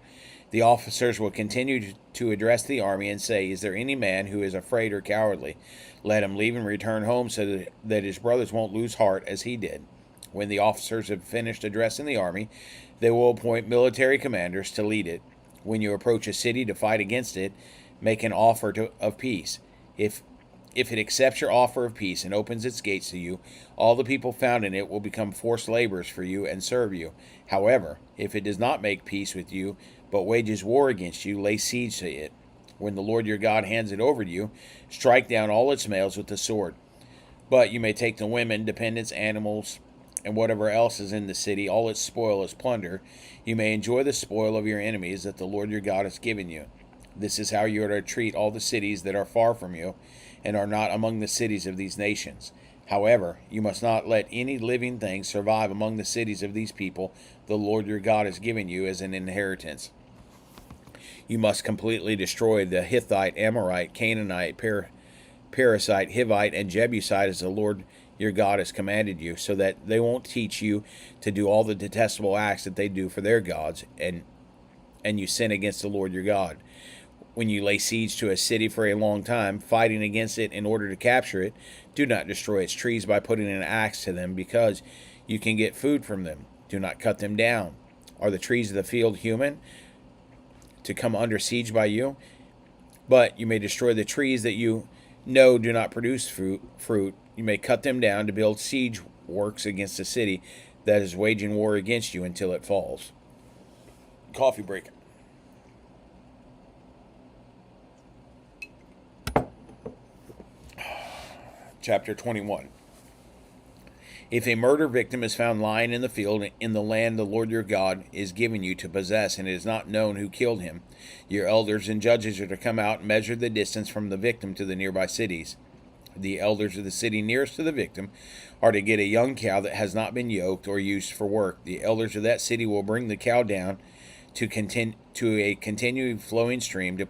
The officers will continue to address the army and say, is there any man who is afraid or cowardly? Let him leave and return home so that his brothers won't lose heart as he did. When the officers have finished addressing the army, they will appoint military commanders to lead it. When you approach a city to fight against it, make an offer of peace. If it accepts your offer of peace and opens its gates to you, all the people found in it will become forced laborers for you and serve you. However, if it does not make peace with you, but wages war against you, lay siege to it. When the Lord your God hands it over to you, strike down all its males with the sword. But you may take the women, dependents, animals, and whatever else is in the city, all its spoil as plunder. You may enjoy the spoil of your enemies that the Lord your God has given you. This is how you are to treat all the cities that are far from you and are not among the cities of these nations. However, you must not let any living thing survive among the cities of these people the Lord your God has given you as an inheritance. You must completely destroy the Hittite, Amorite, Canaanite, Perizzite, Hivite, and Jebusite as the Lord your God has commanded you, so that they won't teach you to do all the detestable acts that they do for their gods, and you sin against the Lord your God. When you lay siege to a city for a long time, fighting against it in order to capture it, do not destroy its trees by putting an axe to them, because you can get food from them. Do not cut them down. Are the trees of the field human to come under siege by you? But you may destroy the trees that you know do not produce fruit. You may cut them down to build siege works against the city that is waging war against you until it falls. Coffee break. Chapter 21. If a murder victim is found lying in the field in the land the Lord your God is giving you to possess, and it is not known who killed him, your elders and judges are to come out and measure the distance from the victim to the nearby cities. The elders of the city nearest to the victim are to get a young cow that has not been yoked or used for work. The elders of that city will bring the cow down to a continually flowing stream to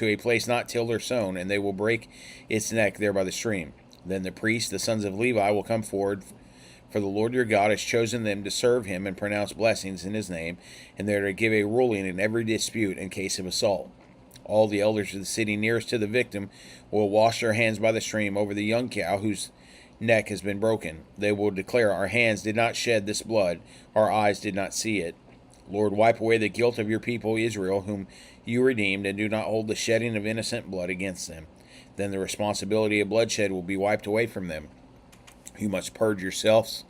a place not tilled or sown, and they will break its neck there by the stream. Then the priests, the sons of Levi, will come forward, for the Lord your God has chosen them to serve him and pronounce blessings in his name, and they are to give a ruling in every dispute in case of assault. All the elders of the city nearest to the victim will wash their hands by the stream over the young cow whose neck has been broken. They will declare, our hands did not shed this blood, our eyes did not see it. Lord, wipe away the guilt of your people Israel, whom you redeemed, and do not hold the shedding of innocent blood against them. Then the responsibility of bloodshed will be wiped away from them. You must purge yourselves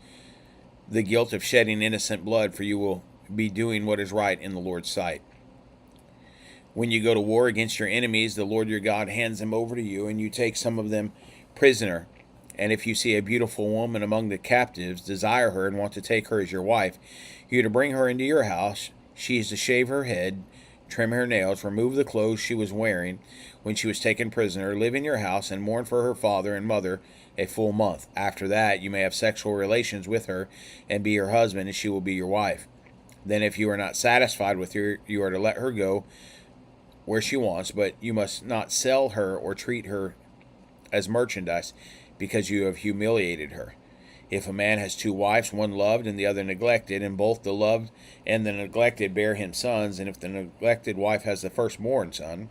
the guilt of shedding innocent blood, for you will be doing what is right in the Lord's sight. When you go to war against your enemies, the Lord your God hands them over to you, and you take some of them prisoner. And if you see a beautiful woman among the captives, desire her, and want to take her as your wife, you are to bring her into your house. She is to shave her head, trim her nails, remove the clothes she was wearing when she was taken prisoner, live in your house, and mourn for her father and mother a full month. After that, you may have sexual relations with her and be her husband, and she will be your wife. Then if you are not satisfied with her, you are to let her go where she wants, but you must not sell her or treat her as merchandise, because you have humiliated her. If a man has two wives, one loved and the other neglected, and both the loved and the neglected bear him sons, and if the neglected wife has the firstborn son,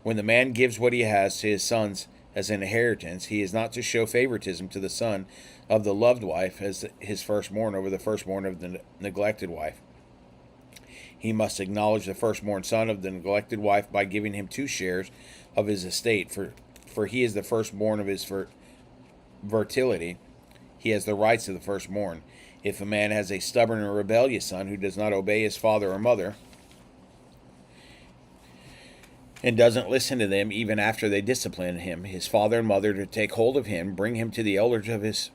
when the man gives what he has to his sons as an inheritance, he is not to show favoritism to the son of the loved wife as his firstborn over the firstborn of the neglected wife. He must acknowledge the firstborn son of the neglected wife by giving him 2 shares of his estate, for he is the firstborn of his fertility. He has the rights of the firstborn. If a man has a stubborn or rebellious son who does not obey his father or mother, and doesn't listen to them even after they discipline him, his father and mother to take hold of him, bring him to the elders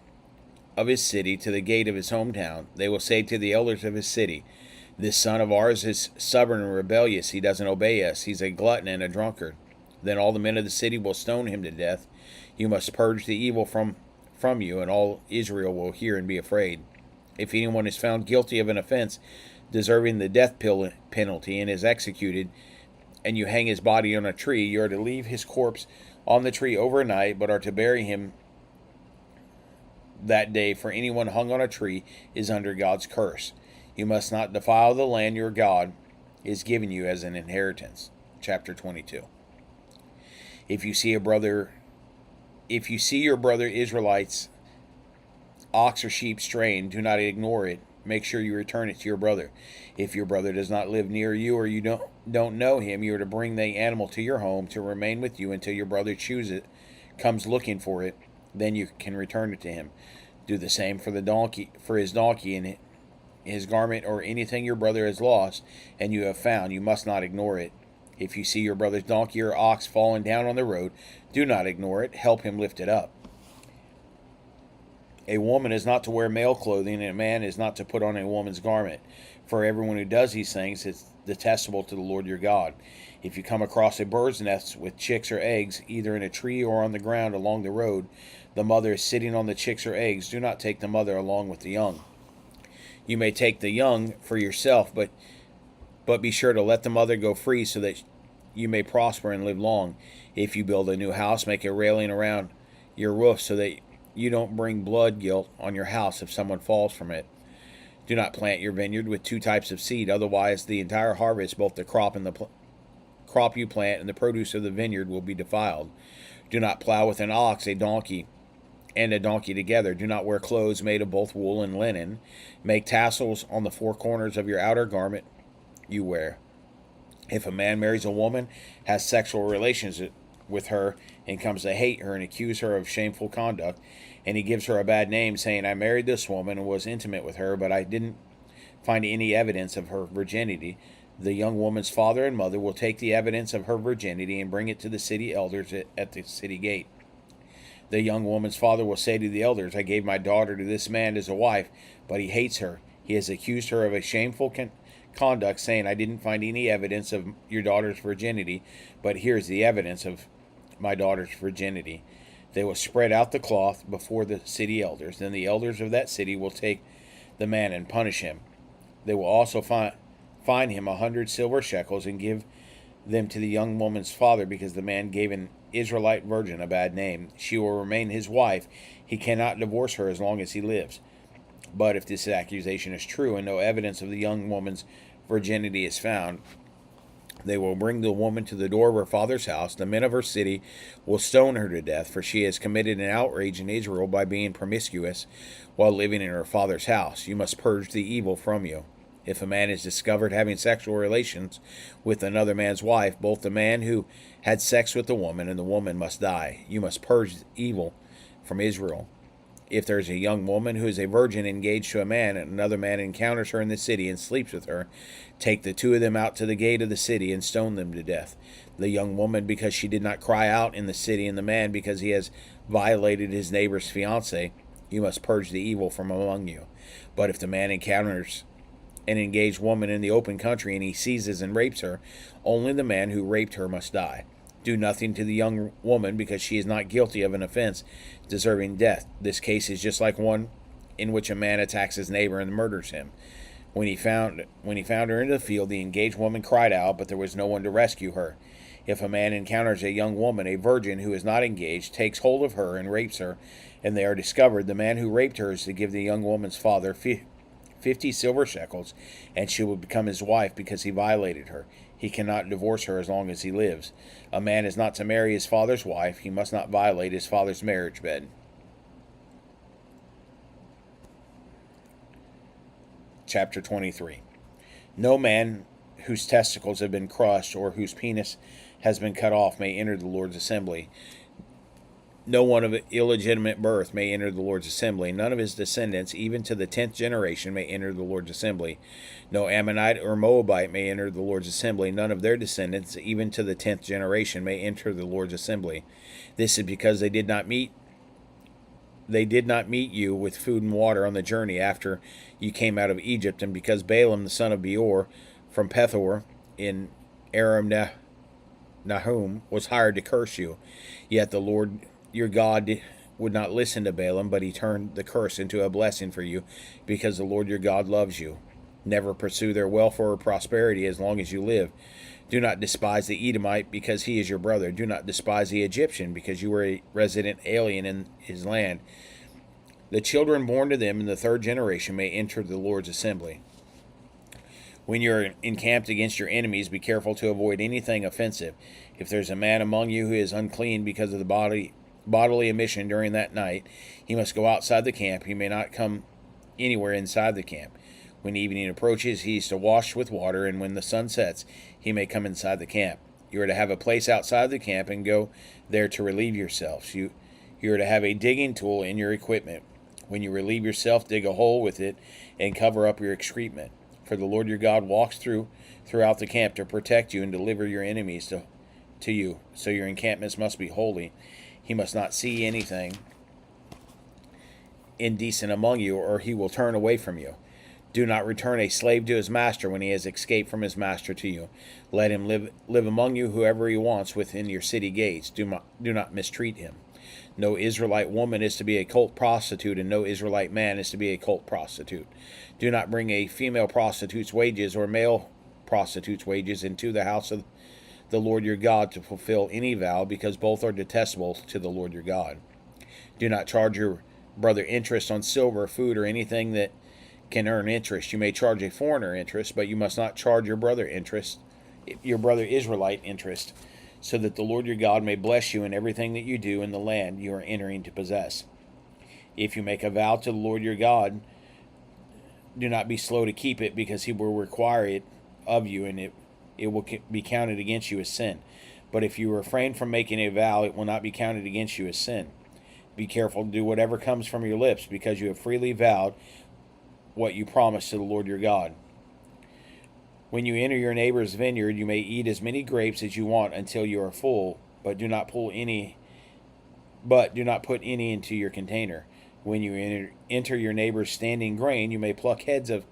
of his city to the gate of his hometown. They will say to the elders of his city, "This son of ours is stubborn and rebellious. He doesn't obey us. He's a glutton and a drunkard." Then all the men of the city will stone him to death. You must purge the evil from you, and all Israel will hear and be afraid. If anyone is found guilty of an offense deserving the death penalty and is executed, and you hang his body on a tree, you are to leave his corpse on the tree overnight, but are to bury him that day, for anyone hung on a tree is under God's curse. You must not defile the land your God is giving you as an inheritance. Chapter 22. If you see your brother Israelites ox or sheep straying, do not ignore it. Make sure you return it to your brother. If your brother does not live near you, or you don't know him, you are to bring the animal to your home to remain with you until your brother comes looking for it. Then you can return it to him. Do the same for his donkey and his garment, or anything your brother has lost and you have found. You must not ignore it. If you see your brother's donkey or ox falling down on the road, do not ignore it. Help him lift it up. A woman is not to wear male clothing, and a man is not to put on a woman's garment. For everyone who does these things is detestable to the Lord your God. If you come across a bird's nest with chicks or eggs, either in a tree or on the ground along the road, the mother is sitting on the chicks or eggs. Do not take the mother along with the young. You may take the young for yourself, but be sure to let the mother go free so that you may prosper and live long. If you build a new house, make a railing around your roof so that you don't bring blood guilt on your house if someone falls from it. Do not plant your vineyard with two types of seed, otherwise the entire harvest, both the crop you plant and the produce of the vineyard, will be defiled. Do not plow with an ox, a donkey together. Do not wear clothes made of both wool and linen. Make tassels on the four corners of your outer garment you wear. If a man marries a woman, has sexual relations with her, and comes to hate her and accuse her of shameful conduct, and he gives her a bad name, saying, "I married this woman and was intimate with her, but I didn't find any evidence of her virginity," the young woman's father and mother will take the evidence of her virginity and bring it to the city elders at the city gate. The young woman's father will say to the elders, "I gave my daughter to this man as a wife, but he hates her. He has accused her of a shameful conduct, saying, 'I didn't find any evidence of your daughter's virginity, but here's the evidence of my daughter's virginity.' They will spread out the cloth before the city elders. Then the elders of that city will take the man and punish him. They will also fine him 100 silver shekels and give them to the young woman's father, because the man gave an Israelite virgin a bad name. She will remain his wife. He cannot divorce her as long as he lives. But if this accusation is true and no evidence of the young woman's virginity is found, they will bring the woman to the door of her father's house. The men of her city will stone her to death, for she has committed an outrage in Israel by being promiscuous while living in her father's house. You must purge the evil from you. If a man is discovered having sexual relations with another man's wife, both the man who had sex with the woman and the woman must die. You must purge evil from Israel. If there is a young woman who is a virgin engaged to a man, and another man encounters her in the city and sleeps with her, take the two of them out to the gate of the city and stone them to death. The young woman, because she did not cry out in the city, and the man, because he has violated his neighbor's fiancée. You must purge the evil from among you. But if the man encounters an engaged woman in the open country and he seizes and rapes her, only the man who raped her must die. Do nothing to the young woman, because she is not guilty of an offense deserving death. This case is just like one in which a man attacks his neighbor and murders him. When he found her in the field, the engaged woman cried out, but there was no one to rescue her. If a man encounters a young woman, a virgin who is not engaged, takes hold of her and rapes her, and they are discovered, the man who raped her is to give the young woman's father 50 silver shekels, and she will become his wife because he violated her. He cannot divorce her as long as he lives. A man is not to marry his father's wife. He must not violate his father's marriage bed. Chapter 23. No man whose testicles have been crushed or whose penis has been cut off may enter the Lord's assembly. No one of illegitimate birth may enter the Lord's assembly. None of his descendants, even to the 10th generation, may enter the Lord's assembly. No Ammonite or Moabite may enter the Lord's assembly. None of their descendants, even to the 10th generation, may enter the Lord's assembly. This is because they did not meet they did not meet you with food and water on the journey after you came out of Egypt, and because Balaam the son of Beor from Pethor in Aram Nahum was hired to curse you. Yet the Lord your God would not listen to Balaam, but he turned the curse into a blessing for you, because the Lord your God loves you. Never pursue their welfare or prosperity as long as you live. Do not despise the Edomite, because he is your brother. Do not despise the Egyptian, because you were a resident alien in his land. The children born to them in the third generation may enter the Lord's assembly. When you are encamped against your enemies, be careful to avoid anything offensive. If there's a man among you who is unclean because of the bodily emission during that night, he must go outside the camp. He may not come anywhere inside the camp. When evening approaches, he is to wash with water, and when the sun sets, he may come inside the camp. You are to have a place outside the camp and go there to relieve yourselves. You are to have a digging tool in your equipment. When you relieve yourself, dig a hole with it and cover up your excrement. For the Lord your God walks throughout the camp to protect you and deliver your enemies to you. So your encampments must be holy. He must not see anything indecent among you, or he will turn away from you. Do not return a slave to his master when he has escaped from his master to you. Let him live among you whoever he wants within your city gates. Do not mistreat him. No Israelite woman is to be a cult prostitute, and no Israelite man is to be a cult prostitute. Do not bring a female prostitute's wages or male prostitute's wages into the house of the Lord your God to fulfill any vow, because both are detestable to the Lord your God. Do not charge your brother interest on silver, food, or anything that can earn interest. You may charge a foreigner interest, but you must not charge your brother Israelite interest, so that the Lord your God may bless you in everything that you do in the land you are entering to possess. If you make a vow to the Lord your God, do not be slow to keep it, because he will require it of you, and it will be counted against you as sin. But if you refrain from making a vow, it will not be counted against you as sin. Be careful to do whatever comes from your lips, because you have freely vowed what you promised to the Lord your God. When you enter your neighbor's vineyard, you may eat as many grapes as you want until you are full, but do not put any into your container. When you enter your neighbor's standing grain, you may pluck heads of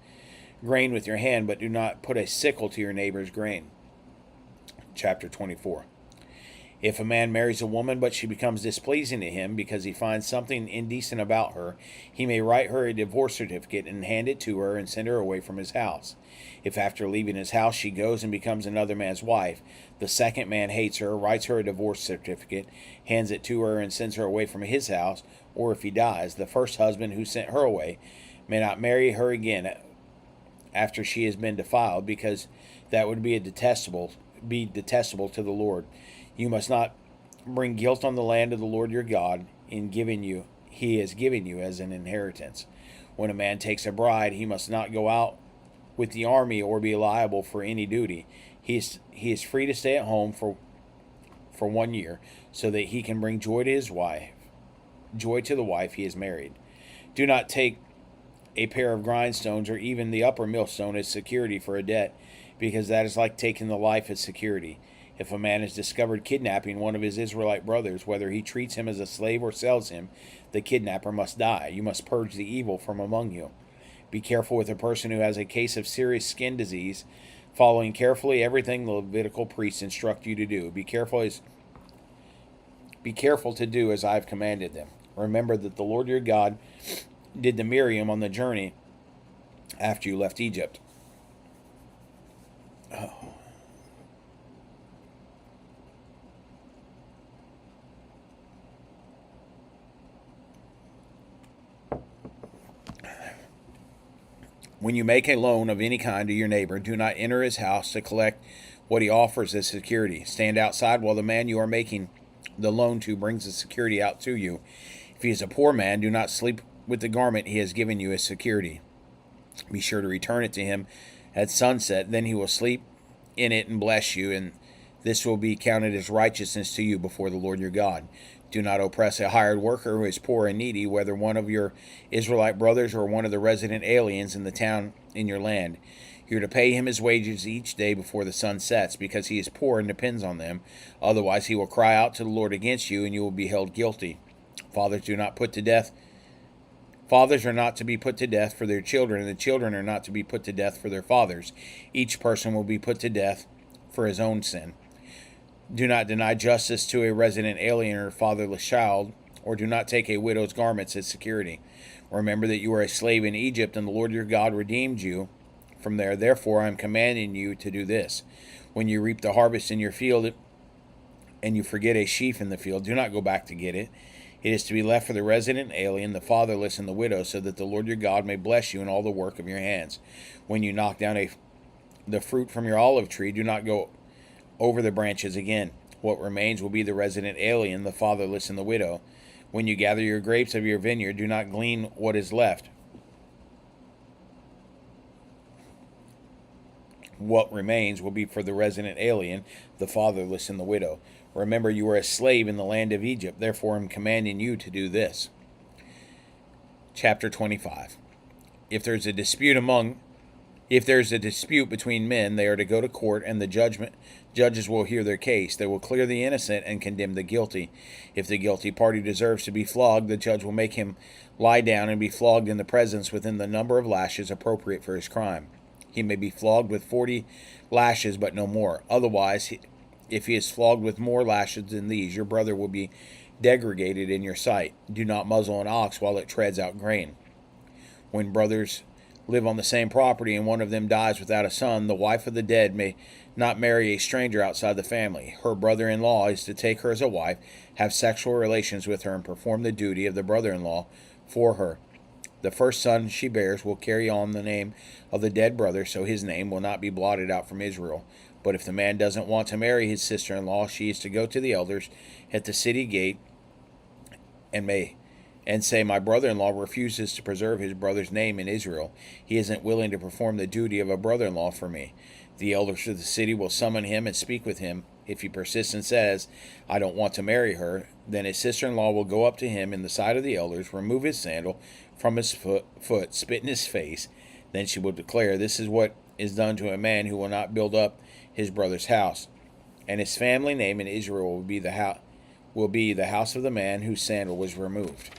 grain with your hand, but do not put a sickle to your neighbor's grain. Chapter 24. If a man marries a woman, but she becomes displeasing to him because he finds something indecent about her, he may write her a divorce certificate and hand it to her and send her away from his house. If after leaving his house she goes and becomes another man's wife, the second man hates her, writes her a divorce certificate, hands it to her, and sends her away from his house, or if he dies, the first husband who sent her away may not marry her again after she has been defiled, because that would be detestable to the Lord. You must not bring guilt on the land of the Lord your God he has given you as an inheritance. When a man takes a bride, he must not go out with the army or be liable for any duty. He is free to stay at home for 1 year, so that he can bring joy to the wife he has married. Do not take a pair of grindstones or even the upper millstone as security for a debt, because that is like taking the life as security. If a man is discovered kidnapping one of his Israelite brothers, whether he treats him as a slave or sells him, the kidnapper must die. You must purge the evil from among you. Be careful with a person who has a case of serious skin disease, following carefully everything the Levitical priests instruct you to do. Be careful to do as I have commanded them. Remember that the Lord your God did to Miriam on the journey after you left Egypt. When you make a loan of any kind to your neighbor, do not enter his house to collect what he offers as security. Stand outside while the man you are making the loan to brings the security out to you. If he is a poor man, do not sleep with the garment he has given you as security. Be sure to return it to him at sunset. Then he will sleep in it and bless you, and this will be counted as righteousness to you before the Lord your God. Do not oppress a hired worker who is poor and needy, whether one of your Israelite brothers or one of the resident aliens in the town in your land. You are to pay him his wages each day before the sun sets, because he is poor and depends on them. Otherwise he will cry out to the Lord against you, and you will be held guilty. Fathers do not put to death. Fathers are not to be put to death for their children, and the children are not to be put to death for their fathers. Each person will be put to death for his own sin. Do not deny justice to a resident alien or fatherless child, or do not take a widow's garments as security. Remember that you were a slave in Egypt, and the Lord your God redeemed you from there. Therefore, I am commanding you to do this. When you reap the harvest in your field, and you forget a sheaf in the field, do not go back to get it. It is to be left for the resident alien, the fatherless, and the widow, so that the Lord your God may bless you in all the work of your hands. When you knock down the fruit from your olive tree, do not go over the branches again. What remains will be the resident alien, the fatherless, and the widow. When you gather your grapes of your vineyard, do not glean what is left. What remains will be for the resident alien, the fatherless, and the widow. Remember, you were a slave in the land of Egypt. Therefore, I am commanding you to do this. Chapter 25. If there's a dispute between men, they are to go to court, and the judges will hear their case. They will clear the innocent and condemn the guilty. If the guilty party deserves to be flogged, the judge will make him lie down and be flogged in the presence within the number of lashes appropriate for his crime. He may be flogged with 40 lashes, but no more. Otherwise, if he is flogged with more lashes than these, your brother will be degraded in your sight. Do not muzzle an ox while it treads out grain. When brothers live on the same property and one of them dies without a son, the wife of the dead may not marry a stranger outside the family. Her brother-in-law is to take her as a wife, have sexual relations with her, and perform the duty of the brother-in-law for her. The first son she bears will carry on the name of the dead brother, so his name will not be blotted out from Israel. But if the man doesn't want to marry his sister-in-law, she is to go to the elders at the city gate and say, my brother-in-law refuses to preserve his brother's name in Israel. He isn't willing to perform the duty of a brother-in-law for me. The elders of the city will summon him and speak with him. If he persists and says, I don't want to marry her, then his sister-in-law will go up to him in the sight of the elders, remove his sandal from his foot, spit in his face. Then she will declare, this is what is done to a man who will not build up his brother's house. And his family name in Israel will be the house of the man whose sandal was removed.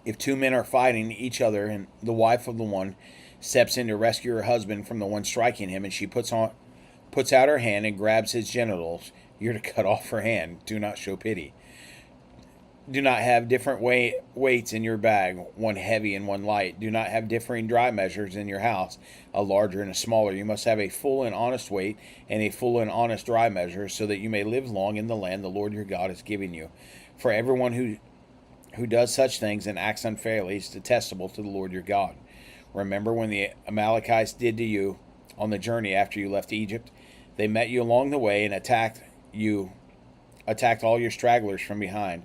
If two men are fighting each other, and the wife of the one steps in to rescue her husband from the one striking him, and she puts out her hand and grabs his genitals, you're to cut off her hand. Do not show pity. Do not have different weights in your bag, one heavy and one light. Do not have differing dry measures in your house, a larger and a smaller. You must have a full and honest weight and a full and honest dry measure, so that you may live long in the land the Lord your God is giving you. For everyone who does such things and acts unfairly is detestable to the Lord your God. Remember when the Amalekites did to you on the journey after you left Egypt? They met you along the way and attacked all your stragglers from behind.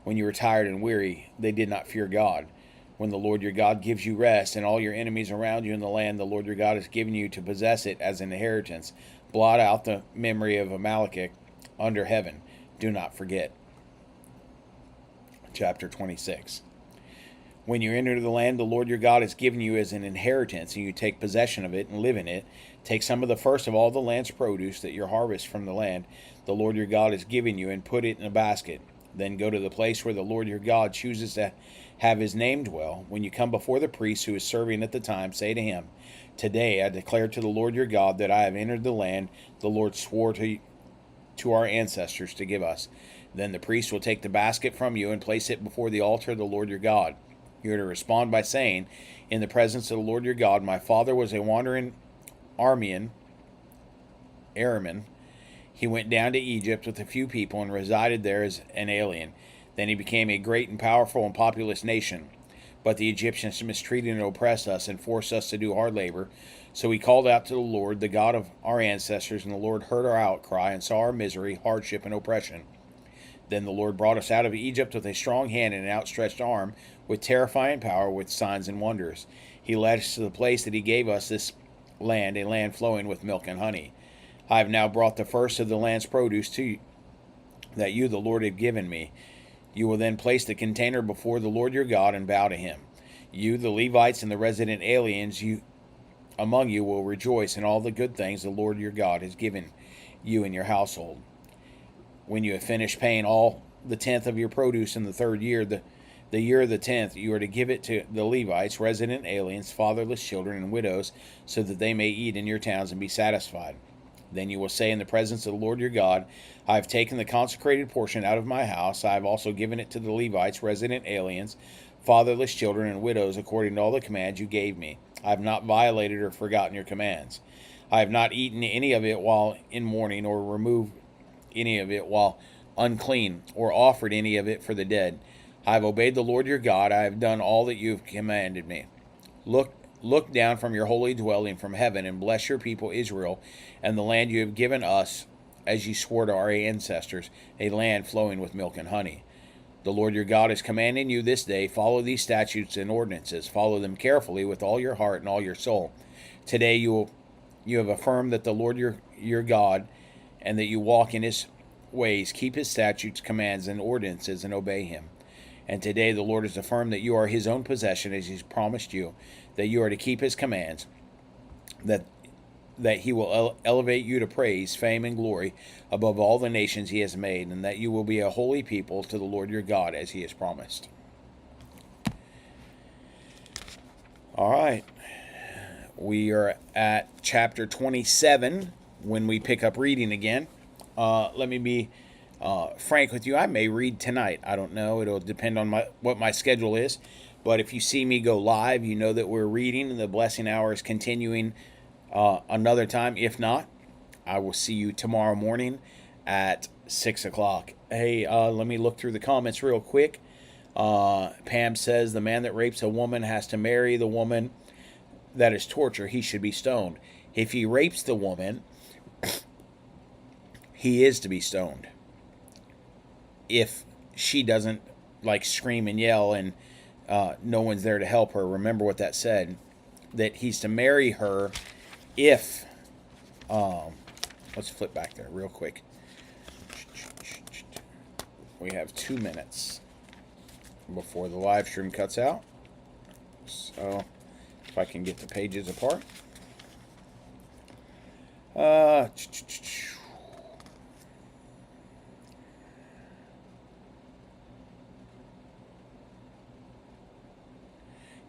When you were tired and weary, they did not fear God. When the Lord your God gives you rest and all your enemies around you in the land the Lord your God has given you to possess it as an inheritance, blot out the memory of Amalek under heaven. Do not forget. Chapter 26. When you enter the land the Lord your God has given you as an inheritance, and you take possession of it and live in it, take some of the first of all the land's produce that you harvest from the land the Lord your God has given you, and put it in a basket. Then go to the place where the Lord your God chooses to have his name dwell. When you come before the priest who is serving at the time, say to him, today I declare to the Lord your God that I have entered the land the Lord swore to our ancestors to give us. Then the priest will take the basket from you and place it before the altar of the Lord your God. You are to respond by saying, in the presence of the Lord your God, my father was a wandering Aramean. He went down to Egypt with a few people and resided there as an alien. Then he became a great and powerful and populous nation. But the Egyptians mistreated and oppressed us and forced us to do hard labor. So we called out to the Lord, the God of our ancestors, and the Lord heard our outcry and saw our misery, hardship, and oppression. Then the Lord brought us out of Egypt with a strong hand and an outstretched arm, with terrifying power, with signs and wonders. He led us to the place that he gave us, this land, a land flowing with milk and honey. I have now brought the first of the land's produce to you, that you, the Lord, have given me. You will then place the container before the Lord your God and bow to him. You, the Levites, and the resident aliens among you will rejoice in all the good things the Lord your God has given you and your household. When you have finished paying all the tenth of your produce in the third year, the year of the 10th, you are to give it to the Levites, resident aliens, fatherless children, and widows, so that they may eat in your towns and be satisfied. Then you will say in the presence of the Lord your God, I have taken the consecrated portion out of my house. I have also given it to the Levites, resident aliens, fatherless children, and widows, according to all the commands you gave me. I have not violated or forgotten your commands. I have not eaten any of it while in mourning, or removed any of it while unclean, or offered any of it for the dead. I have obeyed the Lord your God. I have done all that you have commanded me. Look down from your holy dwelling from heaven and bless your people Israel and the land you have given us, as you swore to our ancestors, a land flowing with milk and honey. The Lord your God is commanding you this day, follow these statutes and ordinances. Follow them carefully with all your heart and all your soul. Today you have affirmed that the Lord your God, and that you walk in his ways, keep his statutes, commands, and ordinances, and obey him. And today the Lord has affirmed that you are his own possession, as he's promised you, that you are to keep his commands, that he will elevate you to praise, fame, and glory above all the nations he has made, and that you will be a holy people to the Lord your God, as he has promised. All right. We are at chapter 27 when we pick up reading again. Let me be frank with you. I may read tonight. I don't know. It'll depend on what my schedule is. But if you see me go live, you know that we're reading, and the blessing hour is continuing another time. If not, I will see you tomorrow morning at 6 o'clock. Hey, let me look through the comments real quick. Pam says, the man that rapes a woman has to marry the woman. That is torture. He should be stoned. If he rapes the woman, he is to be stoned. If she doesn't scream and yell and no one's there to help her, remember what that said, that he's to marry her if let's flip back there real quick. We have 2 minutes before the live stream cuts out, so if I can get the pages apart.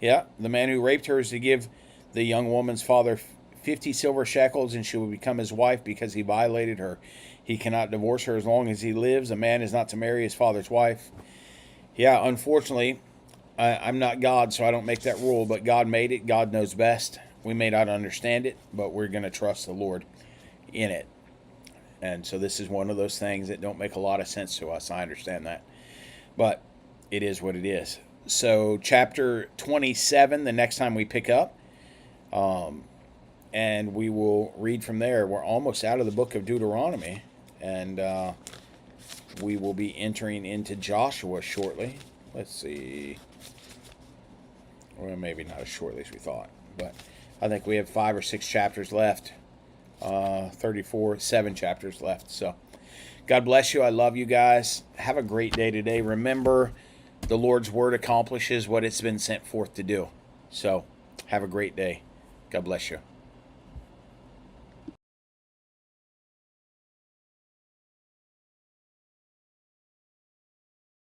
Yeah, the man who raped her is to give the young woman's father 50 silver shekels, and she will become his wife because he violated her. He cannot divorce her as long as he lives. A man is not to marry his father's wife. Yeah, unfortunately, I'm not God, so I don't make that rule, but God made it. God knows best. We may not understand it, but we're going to trust the Lord in it. And so this is one of those things that don't make a lot of sense to us. I understand that. But it is what it is. So chapter 27, the next time we pick up, and we will read from there. We're almost out of the book of Deuteronomy, and we will be entering into Joshua shortly. Let's see. Well, maybe not as shortly as we thought, but I think we have 5 or 6 chapters left. 7 chapters left. So God bless you. I love you guys. Have a great day today. Remember, the Lord's word accomplishes what it's been sent forth to do. So have a great day. God bless you.